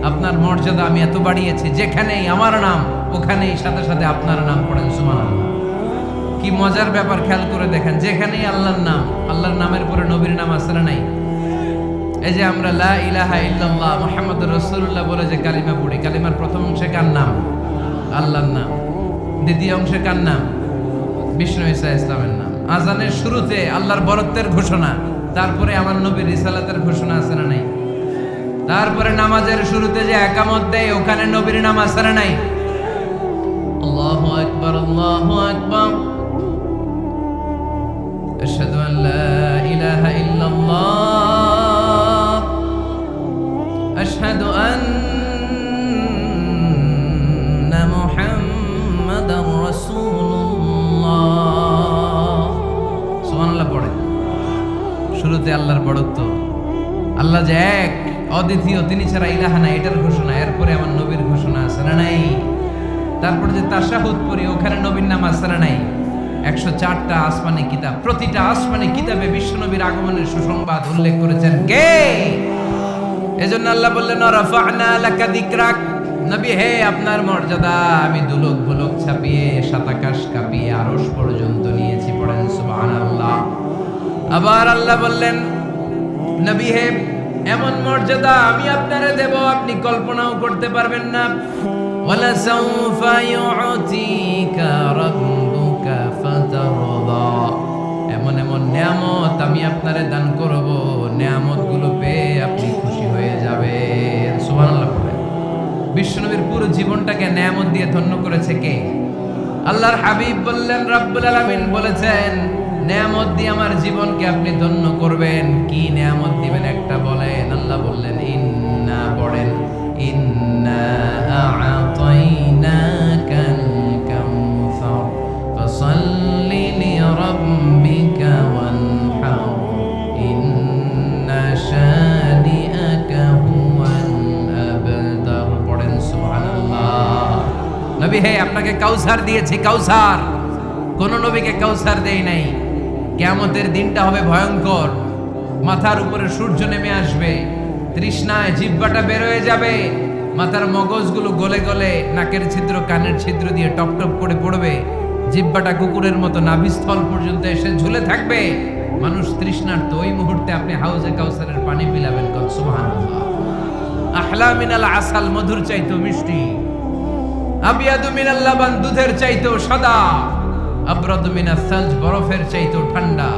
আপনার মর্যাদা আমি এত বাড়িয়েছি, যেখানেই আমার নাম ওখানেই সাথে সাথে আপনার নাম পড়েন। সুবহানাল্লাহ। কি মজার ব্যাপার, খেয়াল করে দেখেন। যেখানেই আল্লাহর নাম, আল্লাহর নামের পরে নবীর নাম আছে না নাই? এই যে আমরা লা ইলাহা ইল্লাল্লাহ মুহাম্মাদুর রাসূলুল্লাহ বলে যে কালিমা পড়ি, কালিমার প্রথম অংশে কার নাম? আল্লাহর নাম। দ্বিতীয় অংশে কার নাম? বিষ্ণু ঈসা ইসলামের নাম। আজানের শুরুতে আল্লাহর বরত্বের ঘোষণা, তারপরে আমার নবীর রিসালাতের ঘোষণা আছে না নাই? তারপরে নামাজের শুরুতে যে একামত দেয় ওখানে নবীর নাম আছে না নাই? আল্লাহু আকবার, আল্লাহু আকবার, আশহাদু আন লা ইলাহা ইল্লাল্লাহ, আশহাদু আন্না মুহাম্মাদার রাসূলুল্লাহ। সুবহানাল্লাহ পড়ে। শুরুতে আল্লাহর বড়ত্ব, আল্লাহ যে এক অদ্বিতীয়, তিনি ছাড়া ইলাহা নাই, এটার ঘোষণা। এরপরে আমার নবীর ঘোষণা আছে না নাই? তারপরে যে তাশাহুদ পড়ি ওখানে নবীর নাম আছে না নাই? 104টা আসমানি কিতাব, প্রতিটা আসমানি কিতাবে বিশ্বনবীর আগমনের সুসংবাদ উল্লেখ করেছেন কে? এজন্য আল্লাহ বললেন রাফা'না লাকা যিকরাক, নবী হে আপনার মর্যাদা আমি দুলক বুলক ছাপিয়ে সাতাকাশ কাঁপিয়ে আরশ পর্যন্ত নিয়েছি। পড়েন সুবহানাল্লাহ। আবার আল্লাহ বললেন নবী হে এমন মর্যাদা আমি আপনারে দেব আপনি কল্পনাও করতে পারবেন না। ওয়ালা সাউফা ইউতিকা রাব্বুকা ফাতারদা, এমন এমন নিয়ামত আমি আপনারে দান করব, নিয়ামতগুলো পেয়ে আপনি খুশি হয়ে যাবেন। সুবহানাল্লাহ পড়েন। বিশ্বনবীর পুরো জীবনটাকে নিয়ামত দিয়ে ধন্য করেছে কে? আল্লাহর হাবিব বললেন, রব্বুল আলামিন বলেছেন নিয়ামত দিয়ে আমার জীবনকে আপনি ধন্য করবেন। কি নিয়ামত দিবেন একটা বলেন? আল্লাহ বললেন ইন্না, পড়েন ইন্না আ'তাইনাকাল কাউসার ফাসাল্লি লিরাব্বিকা ওয়ানহার ইন্না শানিআকা হুয়াল আবতার। পড়েন সুবহানাল্লাহ। নবী হে আপনাকে কাউসার দিয়েছি, কাউসার। কোন নবীকে কাউসার দেই নাই। কিয়ামতের দিনটা হবে ভয়ঙ্কর, মাথার উপরে সূর্য নেমে আসবে, তৃষ্ণায় জিহ্বাটা বের হয়ে যাবে, মাথার মগজগুলো গলে গলে নাকের ছিদ্র কানের ছিদ্র দিয়ে টপ টপ করে পড়বে, জিহ্বাটা কুকুরের মতো নাভিস্থল পর্যন্ত এসে ঝুলে থাকবে। মানুষ তৃষ্ণার্ত, ওই মুহূর্তে আপনি হাউজে কাউসারের পানি পিলাবেন। সুবহানাল্লাহ। আহলা মিনাল আসাল, মধুর চাইতো মিষ্টি, আবিয়াদু মিনাল লাবান, দুধের চাইতো সাদা, আবরাদু মিনাস সালজ, বরফের চাইতো ঠান্ডা,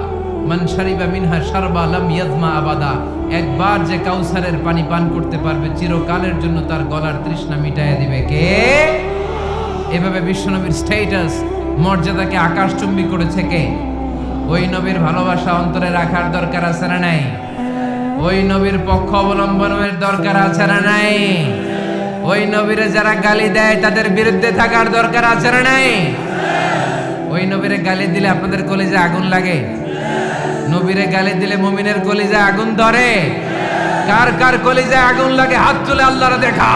মান শারিবা মিনহা শারবা লাম ইয়াজমা আবাদা, একবার যে কাউসারের পানি পান করতে পারবে চিরকালের জন্য তার গলার তৃষ্ণা মিটাইয়া দিবে কে? এভাবে বিশ্বনবীর স্ট্যাটাস মর্যাদাকে আকাশচুম্বী করেছে কে? ওই নবীর ভালোবাসা অন্তরে রাখার দরকার আছে না নাই? ওই নবীর পক্ষ অবলম্বনের দরকার আছে না নাই? ওই নবীরে যারা গালি দেয় তাদের বিরুদ্ধে থাকার দরকার আছে না নাই? ওই নবীরে গালি দিলে আপনাদের কলিজায় আগুন লাগে? নবীরে গালি দিলে মুমিনের কলিজায় আগুন ধরে? কার কার কলিজায় আগুন লাগে হাত তুলে আল্লাহরে দেখা।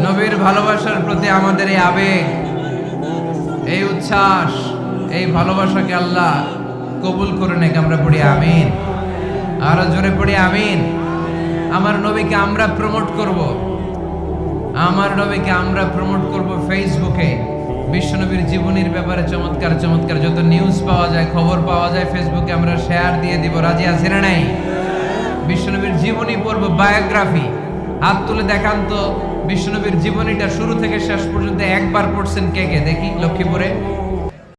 নবীর ভালোবাসার প্রতি আমাদের এই আবেগ, এই উচ্ছ্বাস, এই ভালোবাসাকে আল্লাহ কবুল করে নেক। আমরা পড়ি আমিন। আরো জোরে পড়ি আমিন। আমার নবীকে আমরা প্রমোট করব, আমার নবীকে আমরা প্রমোট করব ফেসবুকে। বিশ্বনবীর জীবনীর ব্যাপারে চমৎকার চমৎকার যত নিউজ পাওয়া যায়, খবর পাওয়া যায়, ফেসবুকে আমরা শেয়ার দিয়ে দিব। রাজি আছি না নাই? বিশ্বনবীর জীবনী পড়ব, বায়োগ্রাফি। হাত তুলে দেখান তো বিশ্বনবীর জীবনীটা শুরু থেকে শেষ পর্যন্ত একবার পড়ছেন কে কে? দেখি লক্ষ্মীপুরে।